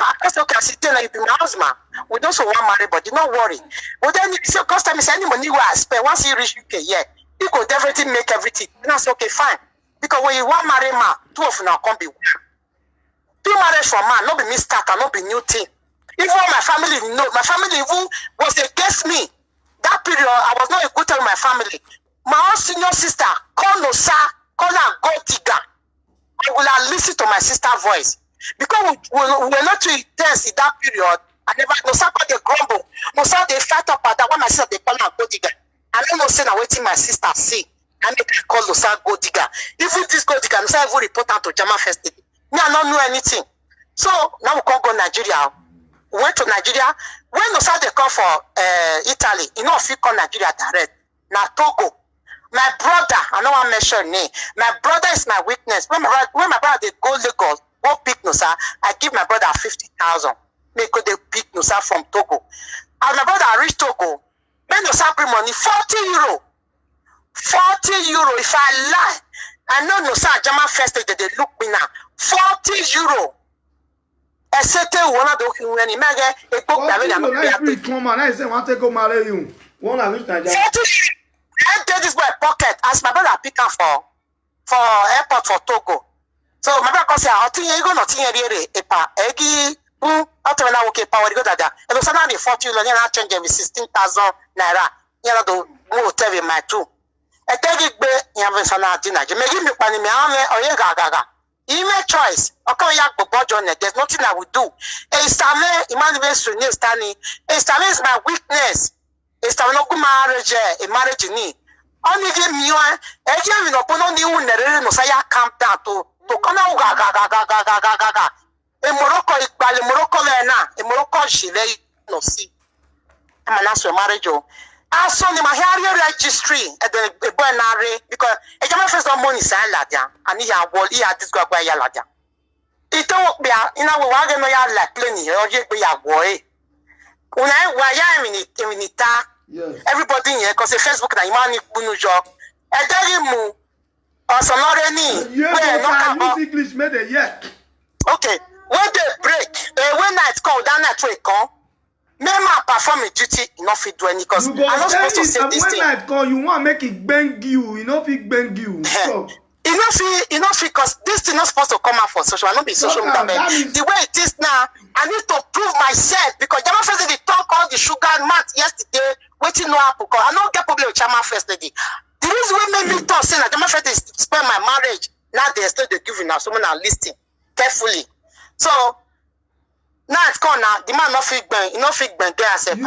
I say okay, I sit there, you be my husband. We don't so want marry, but don't worry. But then so cost time is any money where I spend once you reach UK, yeah. You could definitely make everything. And I say, okay, fine. Because when you want marry man, 2 of them can't be one. 2 marriage for man, not be me start and not be new thing. Even my family know, my family even was against me. That period, I was not a good time with my family. My own senior sister, call no sir, call her gold digger. I will listen to my sister's voice. Because we were not too intense in that period. I never, no sir, they grumble. No sir, they fight up at that one, my sister, they call her gold digger. I don't know, say now waiting my sister see. I make her call Losa go digger. Even this go digger, I'm saying even report to Jama first. Me, I don't know anything. So now we can't go Nigeria. We went to Nigeria. When Losa they come for Italy, you know if you call Nigeria direct. Now Togo. My brother, I don't want to mention name. My brother is my witness. When my brother they go Lagos, go pick Losa, I give my brother 50,000. Make go they pick Losa from Togo. And my brother reach Togo. When you bring money, 40 euro. 40 euro. If I lie, I know no sir, German first they look me now. 40 euro. I said to one of the when you make a book that will come on. I say want to go marry you. One of which Nigeria. 40 I take this boy pocket as my brother pick up for airport for Togo. So my brother say, I think you go not in here egi after when I okay power go that. And so now the 40 euro now change with 16,000 naira. You know do go tell me my two. I take it be you have some dinner. You make me money me or you gaga. You make choice. Okay, you go budget on it. There's nothing I would do. Estame Emmanuel Sunni Stani. Estame is my weakness. Estame no good marriage. A marriage ni. Only give me one. I give you no pono ni unere no say calm down to come out gaga. In Morocco, Morocco in Morocco, she lay no see. I'm an answer marriage. I saw him a hair registry at the Buenare because a German first money is Ladia, and he had what he had this guy by Yaladia. It told me in our wagon, I like plenty, or you be a boy. When I am in it, everybody here because the Facebook, Imani Bunujo, I tell him, or some other knee. Yeah, English made it yet. Okay. When they break, when night call, that night will come. Me ma perform a duty, not fit do any because I'm not supposed to say this thing. When night call, you want make it bang you, not fit bang you. So if You know, because this thing not supposed to come out for social, not be social media. The way it is now, I need to prove myself because Jama First Lady talk all the sugar and math yesterday, waiting no happen. I don't get problem with Jama First Lady. The reason why made me talk saying that Jama First Lady spend my marriage, now they still they giving now someone are listening carefully. So now it's gone now. The man not fit bang, you know fit bang there as a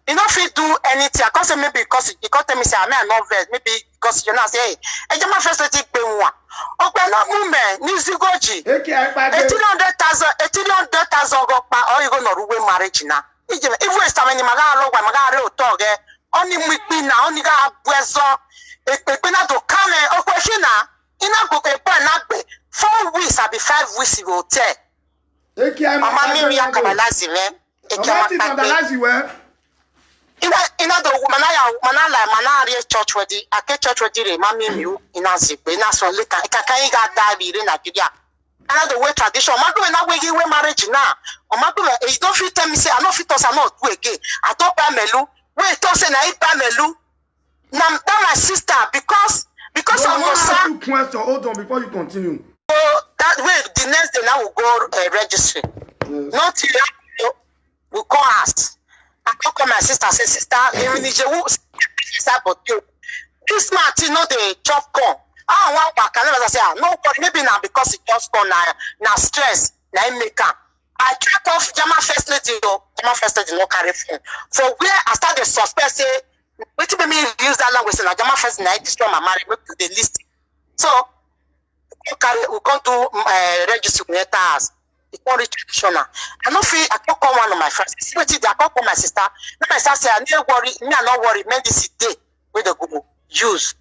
you know if you do anything, I can't say maybe because you can't tell me say I may not vex, maybe because you know say hey, Jama First Lady be one. Okay, no movement, Nizigoji. 1800,000 go pa or you go no ruwe marriage na. If we start when magara logwa magara otoge, oni mwipi na oni ga bwezo, ekpe na to come o question na, ina go e pa na gbe 4 weeks abi 5 weeks go tell. Mama mi ya kabalazi we. Kabalazi we. Ina the manala church wedi ake church wedi re mami miu ina zigbe na so leka ikakai ga da bi re Nigeria ana the way tradition ma do na we give marriage na o ma do e don't fit tell me say I no fit us I no do again I don't buy melu we talk say na I buy melu na my sister because I'm no son question hold on before you continue so that way the next day now we go registry not you we call us I call my sister, say, sister, even if you but you this man, you know, the chop corn. I want back, and I say, no, but maybe now because it just gone now stress, now make up. I cut off Jama First Lady, Jama First Lady, no carry phone. For where I start the suspect, say, wait till me use that language, and Jama First Lady, destroy my marriage, make the list. So, we come to register with us. Traditional. I don't feel I can't call one of my friends. See what I can't call my sister. Now my sister say I need worry. Me I not worry. Men this day with the Google use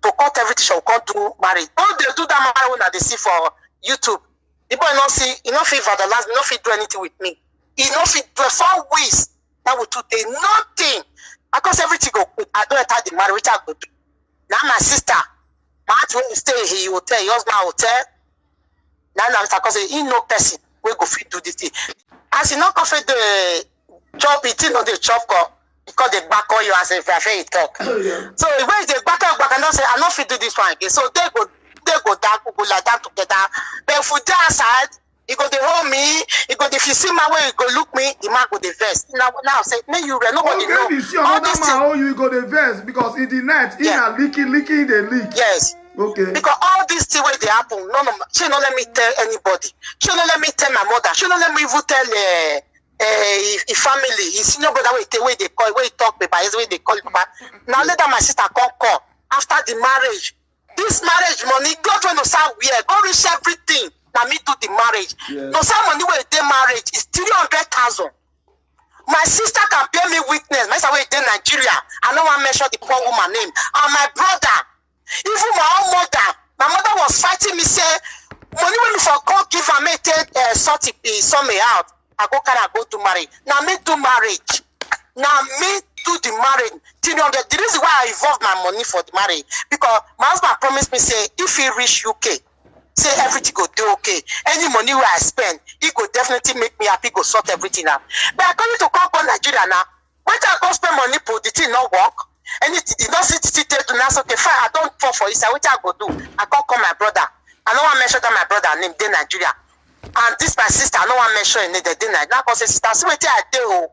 to cut everything. Shall come to marry. All they do that marry when they see for YouTube. The boy not see. He not feel for the last. He not feel do anything with me. He not feel do 4 weeks. That will today nothing. Because everything go. I don't enter the marriage. I go do. Now my sister. My aunt when you stay here, you hotel. Yours my hotel. Now I'm saying he no person we go fit do this thing. As you not confess the chop it in on the chop because they back on you as if I say it talk. So when they back and don't say I not fit do this one again. So they go down, go like that together. But if we do aside, he go they hold me, he go if you see my way, he go look me, the man go the vest. Now say me you nobody know. You see another man how you go the vest because in the night he na leaking the leak. Yes. Okay. Because all these things where they happen, she don't let me tell anybody. She don't let me tell my mother. She don't let me even tell family. His senior brother where they call, where he talk about, is where they call it. Now later my sister call after the marriage. This marriage money, God trying to sound weird. Go reach everything. Now me do the marriage. Yes. No some money where they marriage is 300,000. My sister can bear me witness. My sister where they Nigeria. I don't want to mention the poor woman name. And my brother. Even my own mother was fighting me, say, money when you for God give her me sort me out. I go to marry. Now me do marriage. Now me do the marriage. The reason why I involve my money for the marriage because my husband promised me say if he reach UK, say everything go do okay. Any money where I spend, he go definitely make me happy. Go sort everything out. But according to come Nigeria now, when I go spend money for the thing not work. Anything, you don't sit to now. Okay, fine. I don't fall for it. So what I go do? I can't call my brother. I don't want to mention that my brother named De Nigeria, and this my sister. I don't want to mention it. The De Nigeria. Now, because sister, see what I do.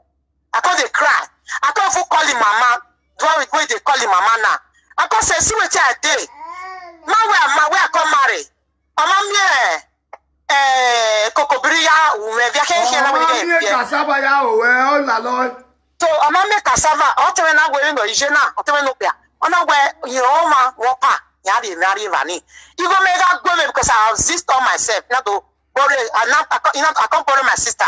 I can't they cry. I can't even call him mama. Do it where they call him mama now. I can't say see what I do. My way I come marry. Mama me. Kokobria. We can't hear now. Cassava ya oh la Lord. So I'm not make cassava. All the way now we're no Ijena. All the way no pia. On a way you know ma wapa. Yari nari vani. You go make that go because I exist on myself. Not to borrow. I can't borrow my sister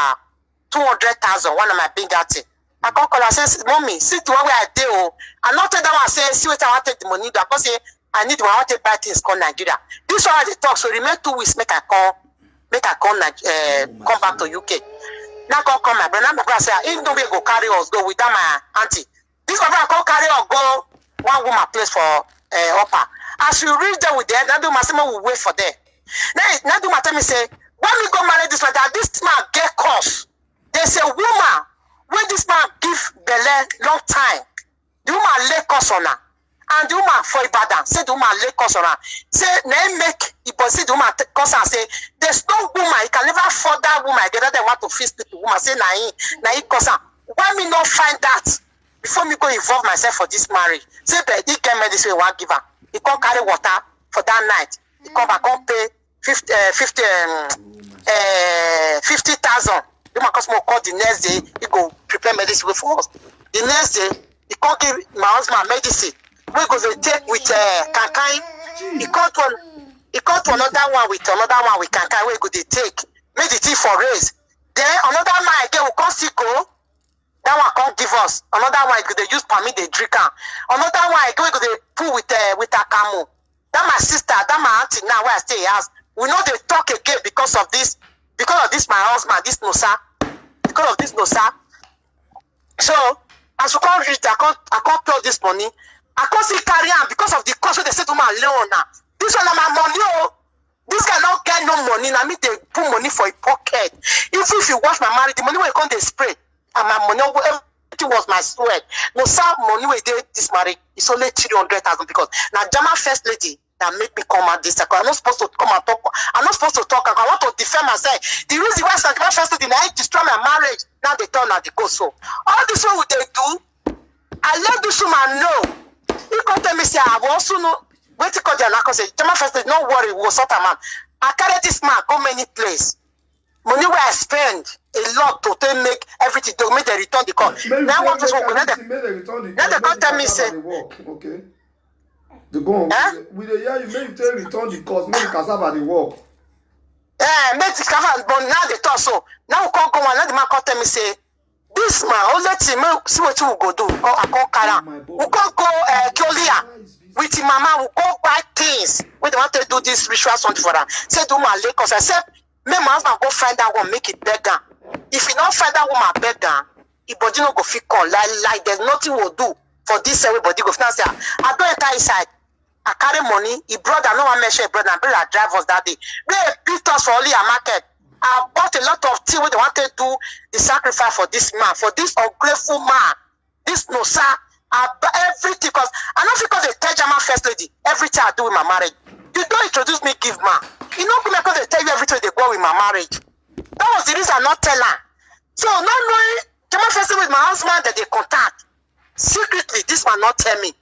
200,000. One of my big thing. I can't call her say mommy. See the one way I do. I not tell them I say see what I want to take the money. I say I need one. I want to buy things called Nigeria. This one they talk. So remain 2 weeks. Make I come back to UK. Now come my brother. My brother say, "If no way go carry us go without my auntie." This my brother come carry us go one woman place for upper. As you reach there with them, Nadu Masimo will wait for them. Now Nadu tell me say, when we go marry this man, that this man get curse. There's a woman when this man give belle long time. The woman lay curse on her, And the woman for Ibadan, say the woman lay cause around. Say, they make, but see the woman cause and say, there's no woman, you can never afford that woman, the other want to feast the woman, say, na cause her. Why me not find that before me go involve myself for this marriage? Say, but he came this way, one giver. He can't carry water for that night. He come back, can't pay 50,000. The man cause more call the next day, he go prepare medicine for us. The next day, he can't give my husband medicine. We go to take with Kankai. He called to another one with Kankai. We go to take medicine for raise. Then another man again will come see go. That one can't give us. Another one they use permit they drink. Another one again we go to pull with Akamu. That my sister, that my auntie now where I stay house. We know they talk again because of this my husband, this Nosa. Because of this Nosa. So as we can't reach, I can't pay all this money. I can't see carry on because of the cost they say to my Leona. This one my money, oh. This guy don't get no money. I mean they put money for a pocket. If you watch my marriage, the money will come they spray. And my money, everything was my sweat. No some money we did this marriage. It's only 300,000 because now German first lady that make me come at this. I'm not supposed to come and talk. I'm not supposed to talk. I want to defend myself. The reason why German first lady I destroy my marriage. Now they turn out the go so. All this one they do. I let this woman know. He come tell me say I also know. Wait till the anchor say, German first lady, don't worry, we'll sort a man. I carry this man go many places. Money where I spend a lot to make everything to make the return the call. Now what is what? Now they come tell me say. Okay. The bomb. With the year you make the return the cost, make the cassava the work. Make the cassava, but now they talk so. Now we can't go on. Now the man come tell me say. This man, oh, let's see what you will go do. I can't carry. We can't go Kyolia with him, mama. We go buy things. We don't want to do this ritual something for them. Say do my leg, cause I said, me my husband go find that one, make it better. If you don't find that woman better, he body no go fit call like there's nothing we'll do for this. Everybody go finance. I don't enter inside. I carry money. He brother, no one mention brother. Brother drive us that day. They beat us for only a market. I bought a lot of tea when they wanted to do the sacrifice for this man, for this ungrateful man. This no sir. I buy everything because I don't because they tell German first lady everything I do with my marriage. You don't introduce me, give man. You know because they tell you everything they go with my marriage. That was the reason I not tell her. So not knowing German first lady with my husband that they contact. Secretly, this man not tell me.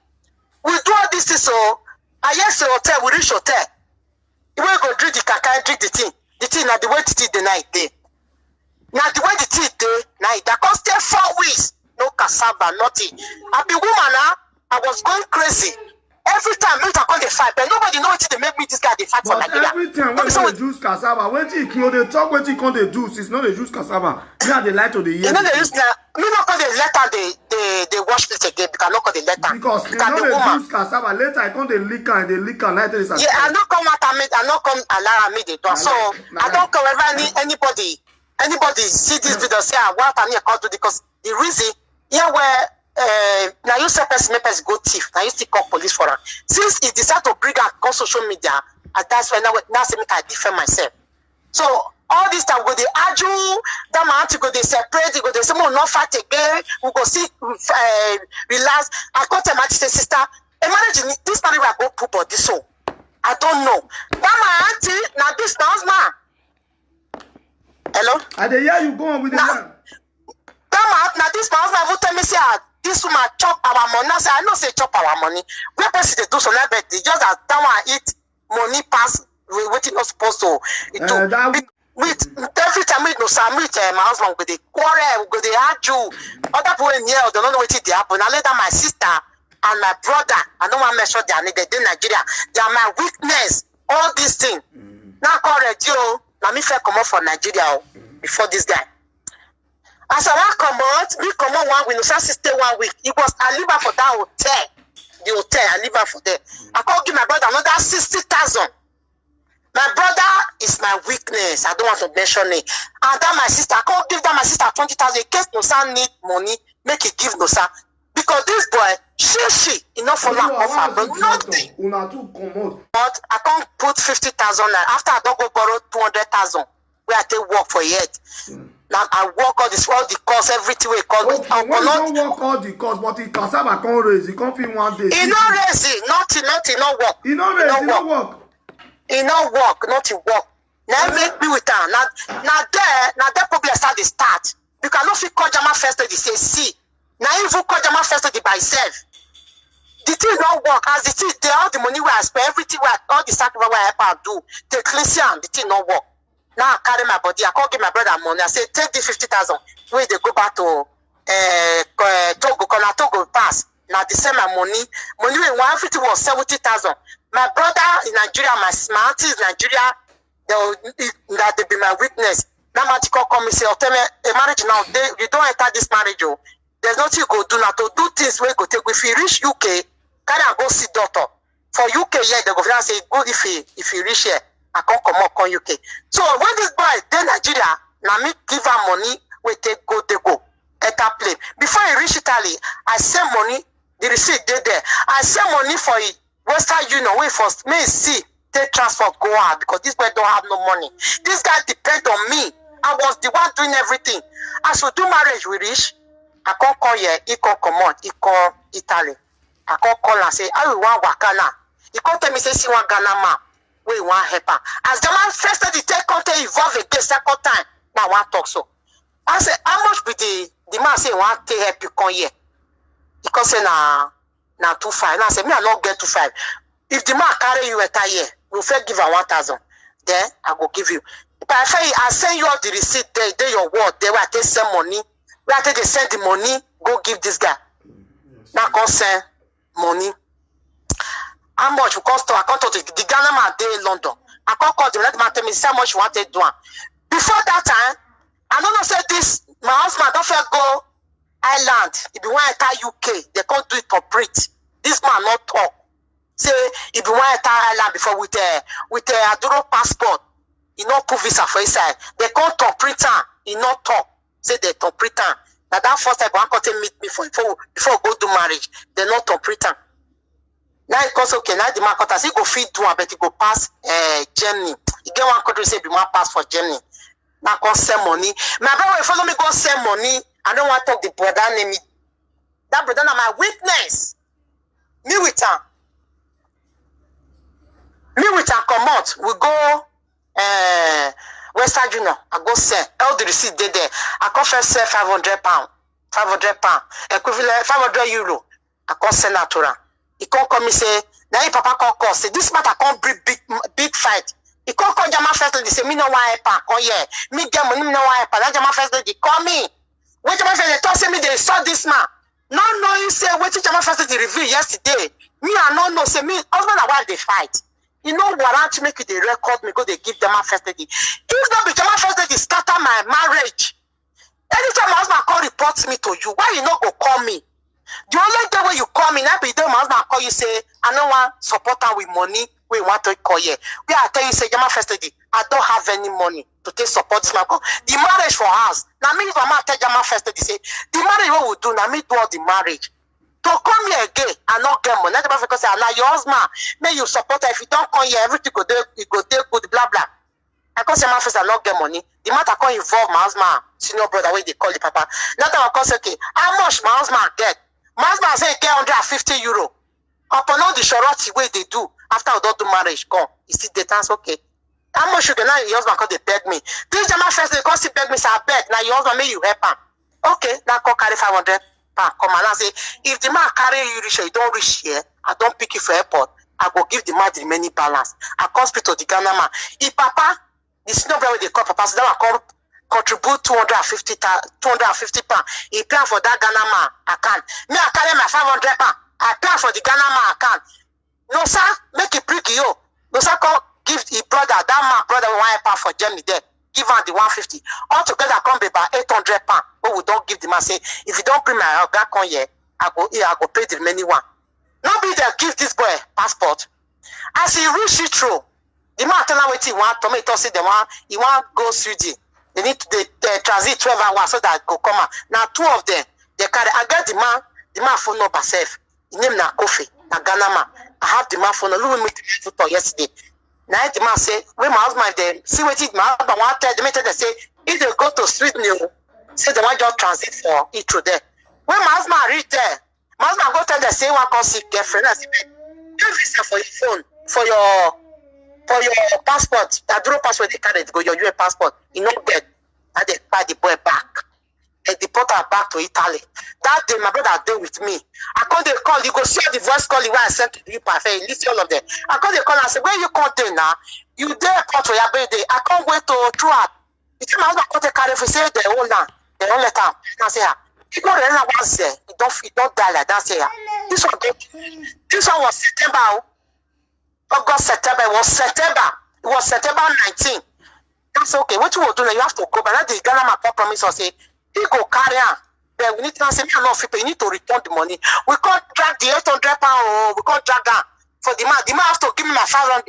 We do all this thing so I yes the hotel, we reach hotel. You will go drink the kaka, drink the tea. The tea now the way the tea the night day. Now the way the tea day night that cost 4 weeks. No cassava, nothing. I be woman now. I was going crazy. Every time I come they fight, but nobody know what they make me this guy they fight for Nigeria. Every time when they juice cassava, when they talk when they come they juice, it's not the juice cassava. Me are the light of the year. You know they use now. Me not call the letter they wash it again because not call the letter. Because you know the juice cassava later I come they lick and night is. Yeah, I not come at me. I not come alarm me the door. So I don't care whether anybody see this video say what I need to do because the reason here where. Now you say person go thief. Now you still call police for her. Since he decided to bring her on social media, and that's when now say me I defend myself. So all this time we go they argue, that my auntie go they separate, they go they say more not fight again. We go see relax. I call them auntie say sister, imagine this marriage will go poop or this so. I don't know. That my auntie now this now hello. I dey hear you go on with the man. That now this my husband will tell me say. This woman chop our money. I say I know say chop our money. Where person they do some like that, they just that one eat money pass what not supposed to. With every time we no some with my husband go they quarrel, go they argue. Other people in here they don't know what it happen. I later my sister and my brother, I don't want to mention their name. They in Nigeria. They are my weakness. All these things. Now call radio. Now me fair come out for Nigeria before this guy. As I want come out 1 week, no stay 1 week. It was I live for that hotel. The hotel, I live for there. I can't give my brother another 60,000. My brother is my weakness. I don't want to mention it. And that my sister, I can't give that my sister 20,000 in case no son need money, make it give no son. Because this boy, she enough for my offer, but nothing. But I can't put 50,000 after I don't go borrow 200,000. where I take work for yet. Now I work all the course, everything we call it. Okay, when you don't work all the course, but the cassava can't raise, you can't feel one day. He not raise it, nothing, not work. He not raise, he not work. He not work, not work. Now make me with her. Now there probably start the start. You cannot feel call Jama first lady say see. Now even call Jama first lady by itself. The thing not work as the thing they all the money where I spend, everything where all the sacrifice where I help her do, the clean the thing not work. Now I carry my body, I can't give my brother money. I say take the 50,000 where they go back to Togo, Togo pass. Now the same money when everything was 70,000. My brother in Nigeria, my auntie is Nigeria, they be my witness. Now my chico come and say, oh, tell me a marriage now, you don't enter this marriage, oh. There's nothing you go do now to do things where you go take. If you reach UK, can I go see doctor? For UK, yeah, the government say good if you reach here. I can't come up on UK. So when this boy then Nigeria, now me give her money, we take go. Enter plane. Before he reach Italy, I send money, the receipt they there. I send money for it. Western Union, wait first. May see take transport go out because this boy don't have no money. This guy depend on me. I was the one doing everything. As we do marriage, we reach. I can't call here, he can't come on, he call Italy. I can't call and say, I will want Wakana. He can't tell me say see one Ghana man. We want help her. As the man first said the take content evolve again second time. Now I want talk so. I say, how much be the man say want take help you come here? He can say na 2,500. Now I say me I not get 2,500. If the man carry you enter here, we'll first give her 1,000. Then I go give you. If I send you all the receipt there your word, there where I take send money. Where I take they send the money, go give this guy. Yes. Now come send money. How much will cost? I can't talk to the Ghana man there in London. I can't call them. Let them tell me how much you want to do. Before that time, I don't know say this. My husband don't feel go Ireland. If you want to enter UK, they can't do it complete. This man not talk. Say if you want to enter Ireland before with Aduro passport, he not put visa for his side. They can't talk printer. He not talk. Say they talk printer. Now that first time one can't meet me before go do marriage. They not talk printer. Now it comes okay. Now the man contact he go feed to one, but he go pass Germany. He get one country say be one pass for Germany. Now come send money. My brother follow me go send money. I don't want to talk the brother name. That brother na my witness. Me with her come out. We go Western Union. I go send all the receipt there. I come first sell £500. Equivalent €500. I come send that to her. He can't come and say, now your papa can't call. Say, this matter can't bring big fight. He can't call Jama first lady. Say, me no want help. Oh yeah. Me get money, me no want help. That Jama first lady call me. When Jama first lady talk, say me they saw this man. No, you say, wait till Jama first lady review yesterday. Me I no know. Say me, husband and wife they fight. You know warrant to make it they record me, go they give Jama first lady. If not be Jama first lady scatter my marriage. Anytime my husband call reports me to you, why you not go call me? The only day when you call me, now be the my husband call you say, I don't want support her with money. We want to call you. We are tell you say, Jama first lady, I don't have any money to take support this man. The marriage for us. Now me if I'm tell Jama first lady say, the marriage what we do, now me do all the marriage. To come here again and not get money. Not the because say, now your husband, may you support her. If you don't come here, everything go there, it go there good, blah blah. I can't say my first I not get money. The matter can't involve my husband, senior brother, where they call the papa. Not that I can say, okay, how much my husband get? My husband say get €150. Upon all the shorty way they do after we don't do marriage, come. You see the dance, okay. How much you get now? Your husband call they beg me. This Jama first they come still beg me, say I beg. Now your husband may you help him. Okay, now come carry £500. Come and I say, if the man carry you reach here, you don't reach here, I don't pick you for airport. I go give the man the remaining balance. I come speak to the Ghana man. If papa, the senior brother they call papa, so then I come contribute £250. He plan for that Ghana man account. Me I carry my £500. I plan for the Ghana man account. No sir, make it prick you. No sir, come give the brother that man brother £1 for Germany there. Give her the 150. All together come be about £800. But we don't give the man say if you don't bring my back on here, I go pay the remaining one. Nobody there give this boy passport. As he reach it through, the man tell him what he want. Tomato say the one he want go Sweden. They need to they transit 12 hours so that go come out. Now 2 of them, they carry. I get the man phone number safe. His name na Kofi, na Ghana man. I have the man phone. Look me to yesterday. Now the man say, when my husband they see what it my husband want tell them they say if they go to Sweden, say they want just transit for it through there. When my husband reach there, my husband go tell them say one come see girlfriend. I say, give visa for your phone, for your passport. I draw passport they carry to go your US passport. You know get, and they buy the boy back. They deport her back to Italy. That day, my brother there with me. I call the call. You go see the voice call where I sent to you. Perfect. List all of them. I call the call and say, where you come there now? You there part for your birthday. I can't wait to throw out. You see my husband come to carry for say the whole land. They don't let him. I say, you go there once there. You don't die like that. Say, this one was September. August, September. It was September. It was September 19. That's okay. What you will do now? You have to go. But that the Ghana man promise us say. He go carry on. Then we need to say, you need to return the money. We can't drag the 800 pounds. We can't drag that for the man. The man has to give me my 400.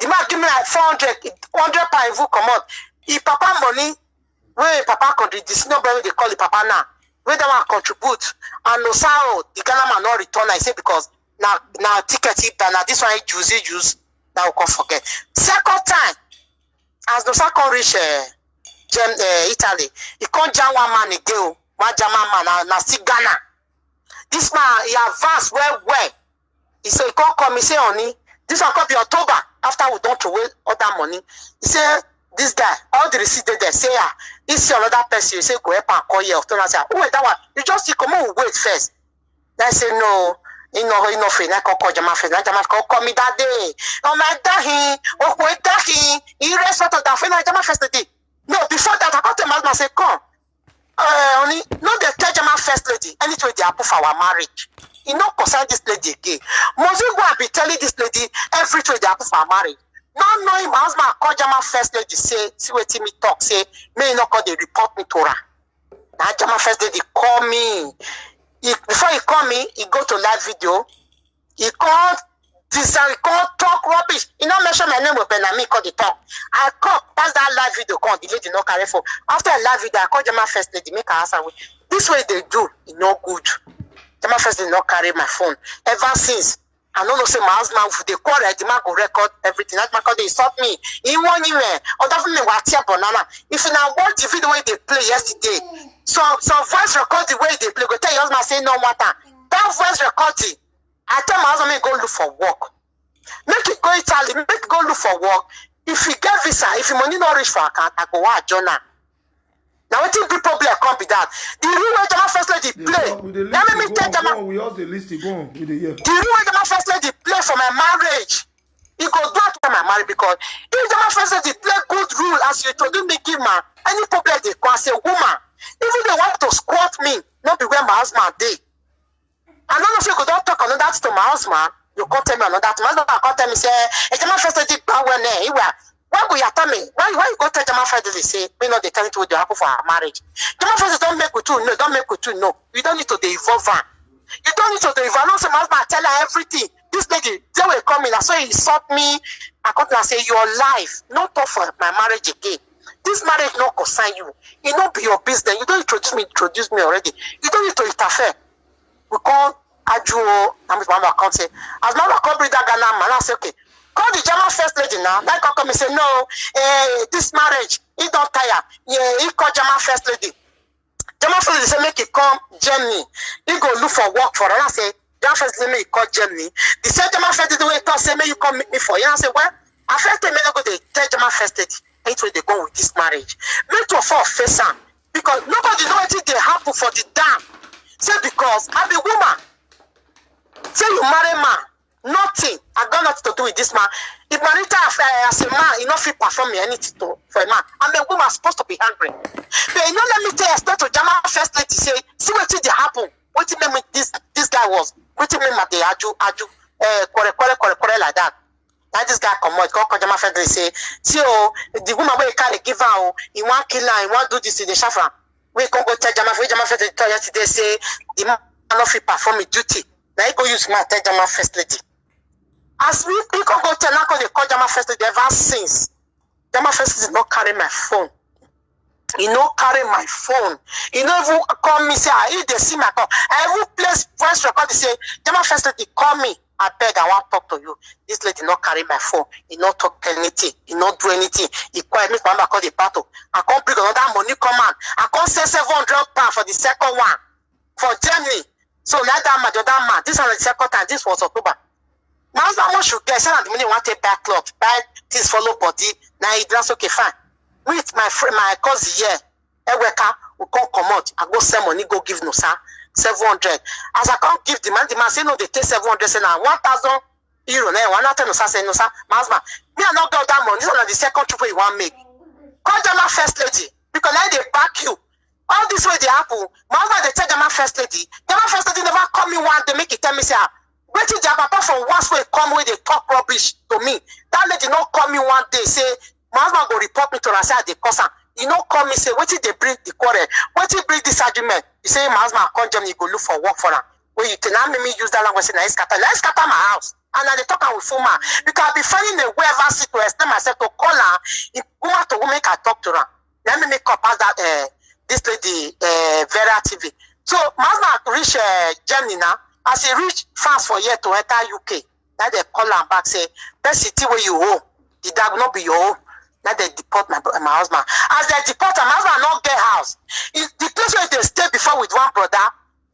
The man give me like 400. 100 pounds if you come out. If Papa money, where Papa country, this nobody they call the Papa now. Where they want contribute and no sao the Ghana man not return. I say because now ticket it now this one use. Now we can't forget. Second time, as no second reach. Italy, he can't jam one man again. One German man, na still Ghana. This man, he advanced well. He said, he can't come. He say, honey, this one could be October after we don't throw away all that money. He said, this guy, all the receipts there, say, this is another person. You say, go help and call you. I say, oh, wait, that one. You just come on, wait first. Then I say, no. You know, free. I can't call German friend. German call me that day. Oh, my daddy. Oh, wait, daddy. He respect that friend. German first day. No, before that, I got to my husband say, come. Only, no, they tell German first lady, anything they approve for our marriage. You know, concern this lady again. Must you go and be telling this lady everything they approve for our marriage? Not knowing my husband call German first lady, say, see what me talk, say, may not call they report me to her. Now, German first lady call me. Before he call me, he go to live video. He called. He can't talk rubbish. He not mention my name open and me call the talk. I call, pass that live video, call the lady not carry phone. After a live video, I call German first lady, make her answer with. This way they do, it no good. German first lady not carry my phone. Ever since, I don't know say my husband, if they call the man go record everything. That man call they insult me. In 1 year, or that me what banana. If you now watch the video way they play yesterday, so voice record the way they play, go tell your husband say no matter. That voice recording. I tell my husband, go look for work. Make it go Italy, make it go look for work. If you get visa, if your money not reach for account, I go watch Jonah. Now what big problem come be that? The real way German first lady play. Let me tell German. We also list go on with the year. The real way German first lady play for my marriage. He go do it for my marriage because if German first lady play good rule as you told me give man, any problem they can say woman. Even they want to squat me, not be where my husband dey. I don't know if you could don't talk another that to my husband. You can't tell me another that. My husband can't tell me say, "Hey, German first lady power ne." Why will you tell me? Why you go tell German first lady say, "We know they tell it what they happen for our marriage." German first lady don't make with you. No, don't make with you. No, you don't need to involve her. You don't need to involve. I know my husband tell her everything. This lady, they will come in. I saw he insult me. I come and say, "Your life, not talk for my marriage again. This marriage not concern you. It not be your business. You don't introduce me already. You don't need to interfere." We call Ajuo, and with Mama come say, as Mama come bring that Ghana man, I say, okay, call the German first lady now. Then come and say, no, this marriage, he don't tire. Yeah, he call German first lady. German first lady say, make it come Germany. He go look for work for her. I say, German first lady, make it call Germany. The same German first lady, way talk, say, may you come meet me for you. I say, well, I first time I go to tell German first lady, ain't where they go with this marriage. Make to fall face on. Because nobody know anything they happen for the dam. Say because I'm a woman. Say you marry man, nothing. I got nothing to do with this man. If Marita as a man, you not fit perform me anything for a man. I'm a woman supposed to be hungry. But you know, let me tell you, start to German first lady say, see what did happen. What did make this guy was? What did make the aju kore like that? Now this guy come out, call German first lady say, see the woman where you can't give her, you want kill her, you want do this in the shafra. We can go tell German first lady yesterday say the man not fit perform his duty. Now you go use my tell German first lady. As we can go tell now they call German first lady ever since. German first lady not carry my phone. He no carry my phone. He no even call me say if they see my call. I even place voice record say German first lady call me. I beg, I want to talk to you. This lady not carry my phone. He not talk anything. He not do anything. He quiet me. Mama call the battle. I can't bring another money come on. I can't sell 700 pounds for the second one for Germany. So now that man, the other man. This one the second time. This was October. My husband should get. Say that the money want to buy clothes, buy things follow body. Now he does okay fine. With my friend, my cousin here, Eweka, we can't come out. I go send money, go give no sir. 700. As I can't give the man say no, they take 700. Say now 1,000 euro. Now one not no sir. Say no sir. My husband, me I not got that money. This is the second trip you want make. Call them my first lady because now they back you. All this way they happen. My husband they tell them my first lady. Them my first lady never call me one. They make it tell me say, wait till their papa from once way come where they talk rubbish to me. That lady not call me one day say my husband go report me to her say they cause her. You know, call me say, what did they bring the quarrel? What did they bring this argument? You say, my husband come Germany, you go look for work for her. When you tell me use that language, say, let's scatter my house. And then they talk with full man. Because I'll be finding a way ever sit to explain myself to call her. If woman to woman can talk to her. Let me make up as that this lady Vera TV. So my husband reach Germany now. As he reach France for year to enter UK. Now they call her back say, best city where you home. The dog not be your home. Now they deport my husband. As they deport my husband not get house. The place where they stay before with one brother,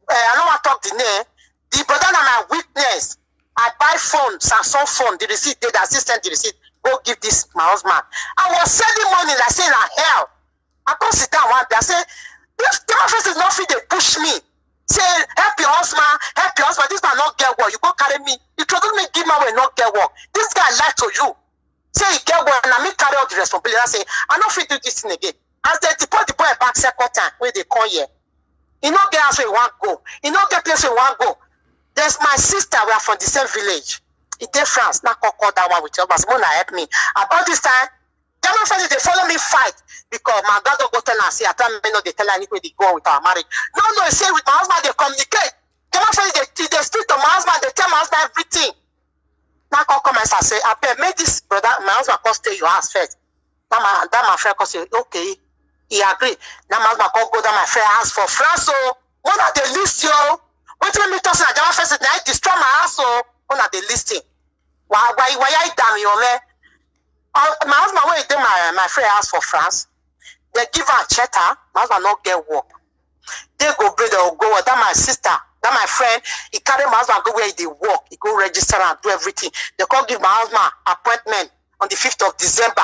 I don't want to talk the name. The brother and my witness. I buy phone, Samsung phone, the receipt, the assistant, the receipt. Go give this my husband. I was sending money, I say like hell. I can't sit down one day. I say, if the office is not free, they push me. Say, help your husband, this man not get work. You go carry me. You told me give my way not get work. This guy lied to you. Say he get well, and I me carry out the responsibility. I say, I don't fit do this thing again. As they deport the boy back second time, when they come here, he not get house where he want go. He not get place where he want go. There's my sister, we are from the same village. He did France, not call that one with your husband. Mona help me. About this time, German friends, they follow me fight because my dad don't go tell her, say, I tell me no, they tell her anything they go on with our marriage. No, they say with my husband, they communicate. German friends, they speak to my husband, they tell my husband everything. Now come and say, I pay make this brother, my husband come stay your house first. Now my friend come say, okay, he agree. Now my husband come go down my friend house for France. So one of the list yo, what you me talk say German first now destroy my house so one of the listing. Why I damn you man? My husband when he did my friend house for France, they give her a checker, my husband not get work. They go brother or go that my sister. That my friend, he carry my husband go where they work. He go register and do everything. They can't give my husband appointment on the 5th of December.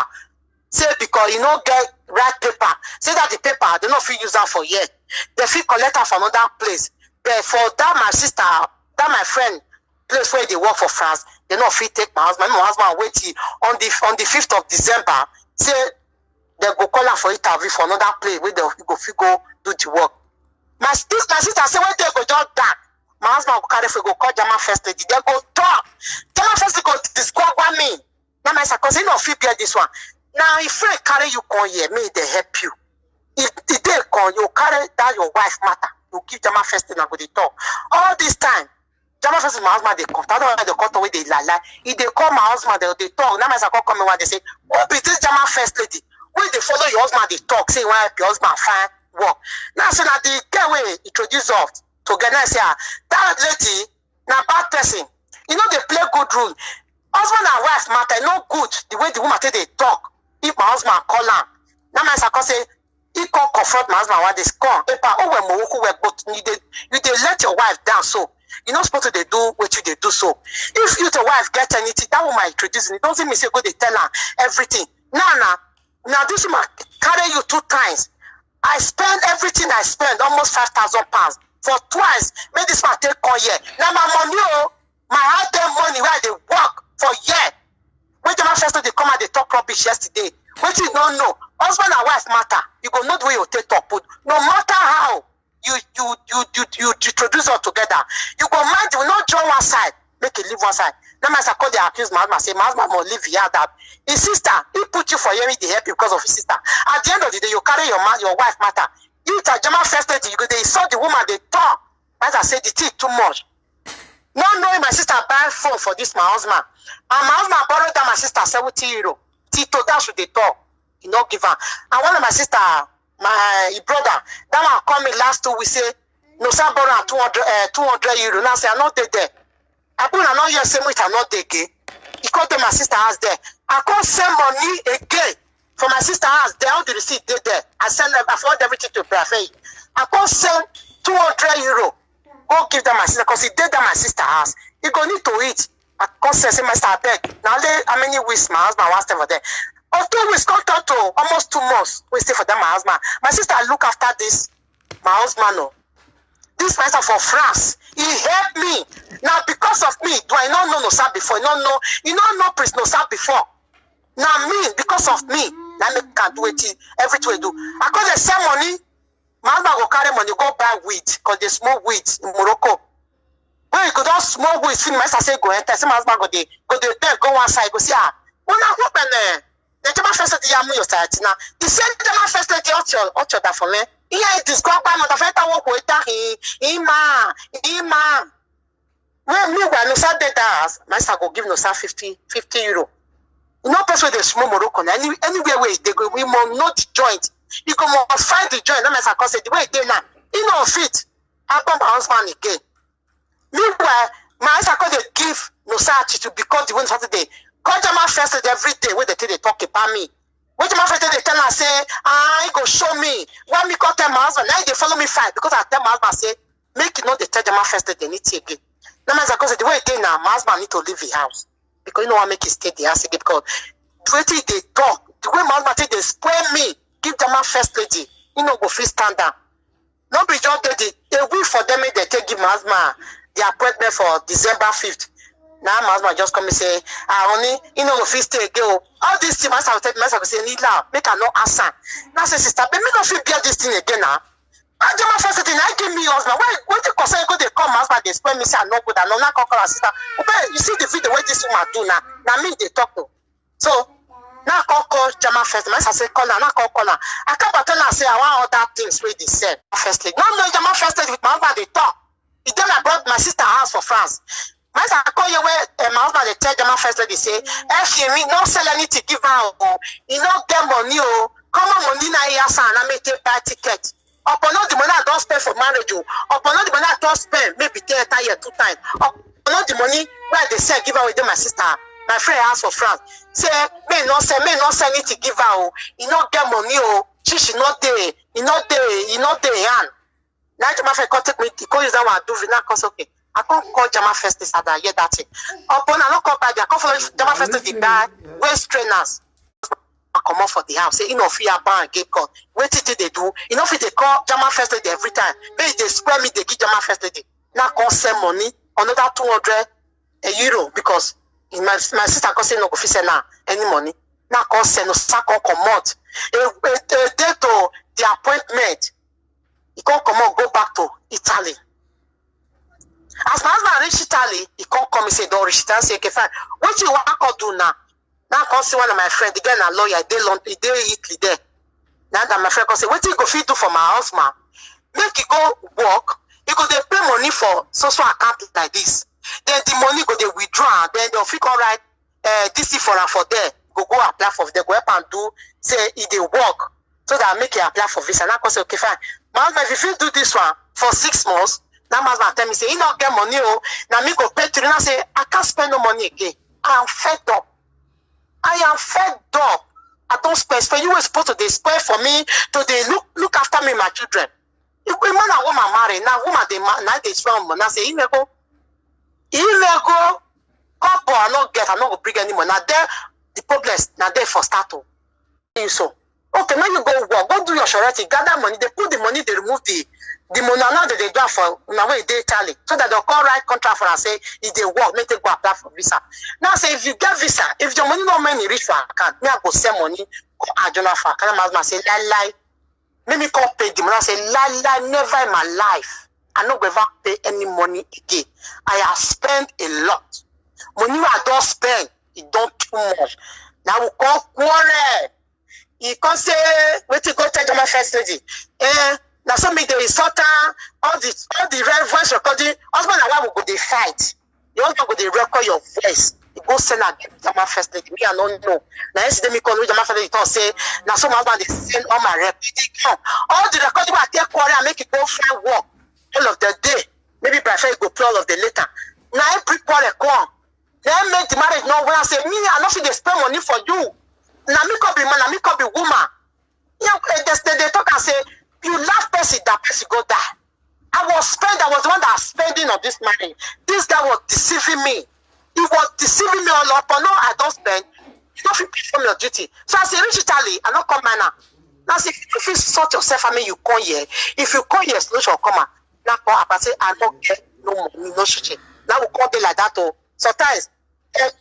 Say because he no get right paper. Say that the paper, they not fit use that for yet. They fit collect her from another place. But for that my sister, that my friend, place where they work for France, they not fit take my husband. My husband wait till on the 5th of December. Say they go call her for interview for another place where they go do the work. My sister say when they go just back, my husband go carry for go call German first lady. They go talk. German first lady go describe me. Now my sister say no fit get this one. Now if friend carry you come here, may they help you. If they come, you carry that your wife matter. You give German first lady and go they talk. All this time, German first lady, my husband they come. That's why they come to where they lie. If they call my husband, they talk. Now my sister come me one they say, oh, be this German first lady. When they follow your husband, they talk. Say why help your husband find work. Now so that the girl way introduce off together say that lady now bad person. You know they play good rule. Husband and wife matter no good the way the woman say they talk. If my husband call her, now my second say he can't confront my husband while they come. You they let your wife down so. You're not supposed to they do what you they do so. If you the wife get anything, that woman introducing it doesn't mean say go they tell her everything. Now this woman carry you 2 times. I spend everything I spend, almost 5,000 pounds. For twice, make this man take on here. Now my money, my hard-earned money where they work for year. When the man first they come and they talk rubbish yesterday. What you don't know, husband and wife matter. You go know the way you take talk put. No matter how you introduce us together, you go mind you will not join one side, make it leave one side. Now my sister call the accused my husband, say my husband must leave here that his sister, he put you for hearing the help because of his sister. At the end of the day, you carry your wife matter. You a German first lady, you go they saw the woman, they talk. As I said, the thing too much. Not knowing my sister buy phone for this my husband. And my husband borrowed that my sister 70 euro. Tito, that should they talk. He not give her. And one of my sister, my brother, that one call me last 2 weeks, say, no, sir, borrow 200 euro. Now say, I'm not there. Abuna no hear say it not again. He called to my sister house there. I can't send money again for my sister house there. All the receipt did there. I send them, I forward everything to Brafe. I can't send 200 euro. Go give them my sister because he did that my sister house. He go need to eat. I can't send my sister beg. Now how many weeks my husband was stay for there? Or 2 weeks, come to almost 2 months. We stay for them, my husband. My sister look after this, my husband. No. This person for France, he helped me. Now because of me, do I not know no sir before? You don't know priest no sir before. Now me, because of me, now me can do it everything we do. I cause they sell money, my husband go carry money, go buy weed, cause they smoke weed in Morocco. When you go down smoke weed, my sister say go enter, say my husband go there, go one side, go see when I open there, the German first the yamu your side now. The same German first the ocho that for me. Here it is God by the fact I walk with Imam. When me when no sir data, my sister go give no sir 50 euro. You know, person they small Morocco. Anywhere where they go, we must not joint. You come must find the joint. No matter how say the way they now. You know fit. I come my husband again. Meanwhile, my sister they give no sir to because the one Saturday. Come to my first every day where they talk about me. When my friend they tell her say, he go show me. When me call tell my husband, now they follow me fight because I tell my husband say, make it not they tell them first that they need to again. Now my because the way they now, my husband need to leave the house because you know I make it stay the house again because the way they talk, the way my husband say they spoil me, give them my first lady, you know go free stand down. Nobody just they wait for them they take give my husband the appointment for December 5th. Now my husband just come and say, honey, you know, if you stay again, all these things, I will tell myself, say, Nila, make a no answer. Now say, sister, but me not feel bear this thing again now. I do my first thing, I give me husband. Why the concern go they come, husband, they explain me, say, I no good, I no not call sister. But you see the video where this woman do now. Now me, they talk to. So, now call Jama first. My sister say, call now call now. I can't tell her, say, I want other things where they said. Firstly, no, Jama first with my husband, they talk. He tell I brought my sister house for France. I call you where my husband they tell them first they say, we not sell anything give her you not get money come on money na here and I may take buy ticket. Upon all the money I don't spend for marriage upon all the money I don't spend maybe 10 year 2 times. Upon all the money where they say give away to my sister, my friend house for France. Say may not sell anything give her you not get money she not there, you not there hand. Now my friend contact me, call you that one do not cause okay. I can't call Jama first this other year that it. Upon I don't call back, I can't follow Jama first the guy, waist trainers. I come out for the house, say, you know, fear ban gate call. What did they do? You know, if they call Jama first day every time, maybe they square me, they give Jama first day. Now call send money, another 200 euro because in my sister can say no go fit now any money. Now call send no sack or come out. A day to the appointment, he can't come out, go back to Italy. As my husband reach Italy, he can't come and say, don't reach Italy. Say, okay, fine. What you want to do now? Now I come see one of my friends, the guy a lawyer, they Italy there. Now that my friend can say, what you go fit do for my husband? Make he go work, he go they pay money for social account like this. Then the money go they withdraw, then they'll figure right DC for there. Go apply for they go up and do say if they work so that make it apply for visa. Now I can say, okay, fine. My husband, if you do this one for 6 months, now my husband tell me, say, you don't get money, now me go pay to you. Now say, I can't spend no money again. I am fed up. I don't spend. You were supposed to they spend for me, to they look after me, my children. If we man and woman marry, now woman they spend money. Now say, you go, couple I not go bring any money. Now there, the problem now there for start to. So, okay, now you go work, go do your charity, gather money, they put the money, they remove the money now that they do for now way they tally so that they'll call right contract for and say if they work, make they go apply for visa. Now say if you get visa, if your money no money reach for account, me I go send money, go adjourn for account. My husband say lie. Make me come pay the money. I say lie, never in my life. I no go ever pay any money again. I have spent a lot. Money I don't spend, it don't too much. Now we call quarrel. He can say, wait to go tell my first lady. Now some make the resort, all the red voice recording, husband and wife will go they fight. You want to go they record your voice. You go send a Jama first lady. Me I don't know. Now yesterday me call Jama first lady say, now some husband they send all my rep. All the recording I take quarrel and make it go find work. All of the day. Maybe by fair go play all of the later. Now every quarter come. Then make the marriage no when I say me, I not fit dey spend money for you. Now me could be man, now me could be woman. You know, they talk and say, you love person, that person go die. I was the one that was spending on this marriage. This guy was deceiving me. He was deceiving me all up. But no, I don't spend. You don't feel perform your duty. So I say, reach Italy, I don't come now. Now say, if you sort yourself, I mean, you come here. If you come here, solution will come out. Now I say, I don't get no money, no shit. Now we come there like that. Oh, sometimes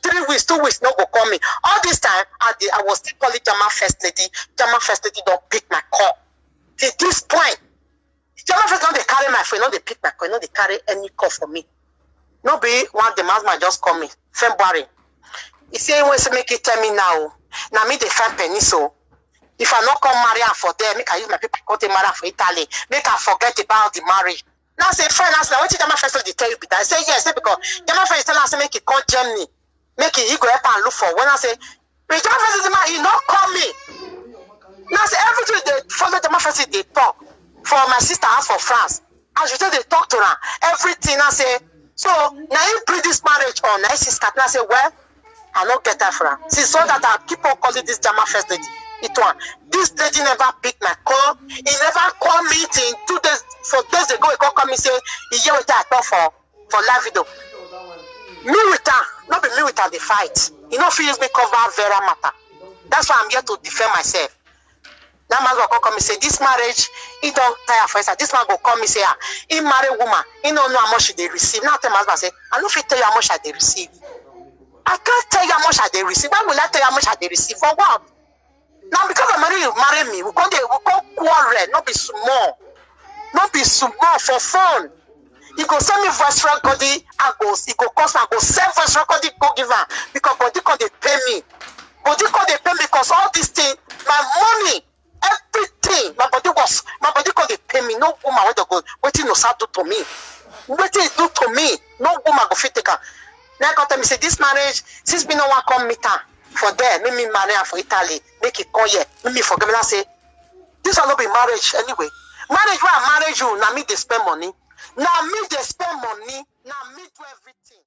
3 weeks, 2 weeks, no go call me. All this time, I was still calling German First Lady. German First Lady don't pick my call. Till this point, German First Lady don't carry my phone, no they pick my call, no they carry any call for me. No be one the man just call me February. He say he wants to make it tell me now. Now me they find penny so. If I not come marry her for there, make I use my people go to marry for Italy. Make I forget about the marriage. Now say friend, I say what did German First Lady tell you? I say yes, because German First Lady tell us make it call Germany. Make it he go help and look for. When I say, but German First Lady man, he not call me. Now say everything they follow German First Lady they talk. For my sister house for France. As you tell they talk to her. Everything I say. So now you bring this marriage on. Now she's starting. I say, well, I don't get that for her. See, so that I keep on calling this German First Lady. It one. This lady never picked my call. He never called me till 2 days. 4 days ago, he called me say, he hear what I talk for live video. Me with her, not be me with her, the fight. He not feel use me cover Vera matter. That's why I'm here to defend myself. That man go come and say, this marriage, he don't tire for us. This man go come and say, he marry woman, he don't know how much they receive. Now tell my husband say, I don't fit tell you how much they receive. I can't tell you how much they receive. Why will I tell you how much they receive? For what? Now because of money you marry me, we go quarrel, not be small. Not be small for fun. He go send me voice recording, he go cost me, I go send voice recording, go give her. Because body can they pay me. Body can they pay me because all these things, my money, everything, my body can they pay me. No woman will go, what you know do to me. What you do to me, no woman go fit take her. Now I tell me say this marriage, since me no one come meet her for there, make me marry her for Italy, make it come here, make me forget me. I say, this will not be marriage anyway. Marriage where I marry you, now me they spend money. Now me they spend money, now me do everything.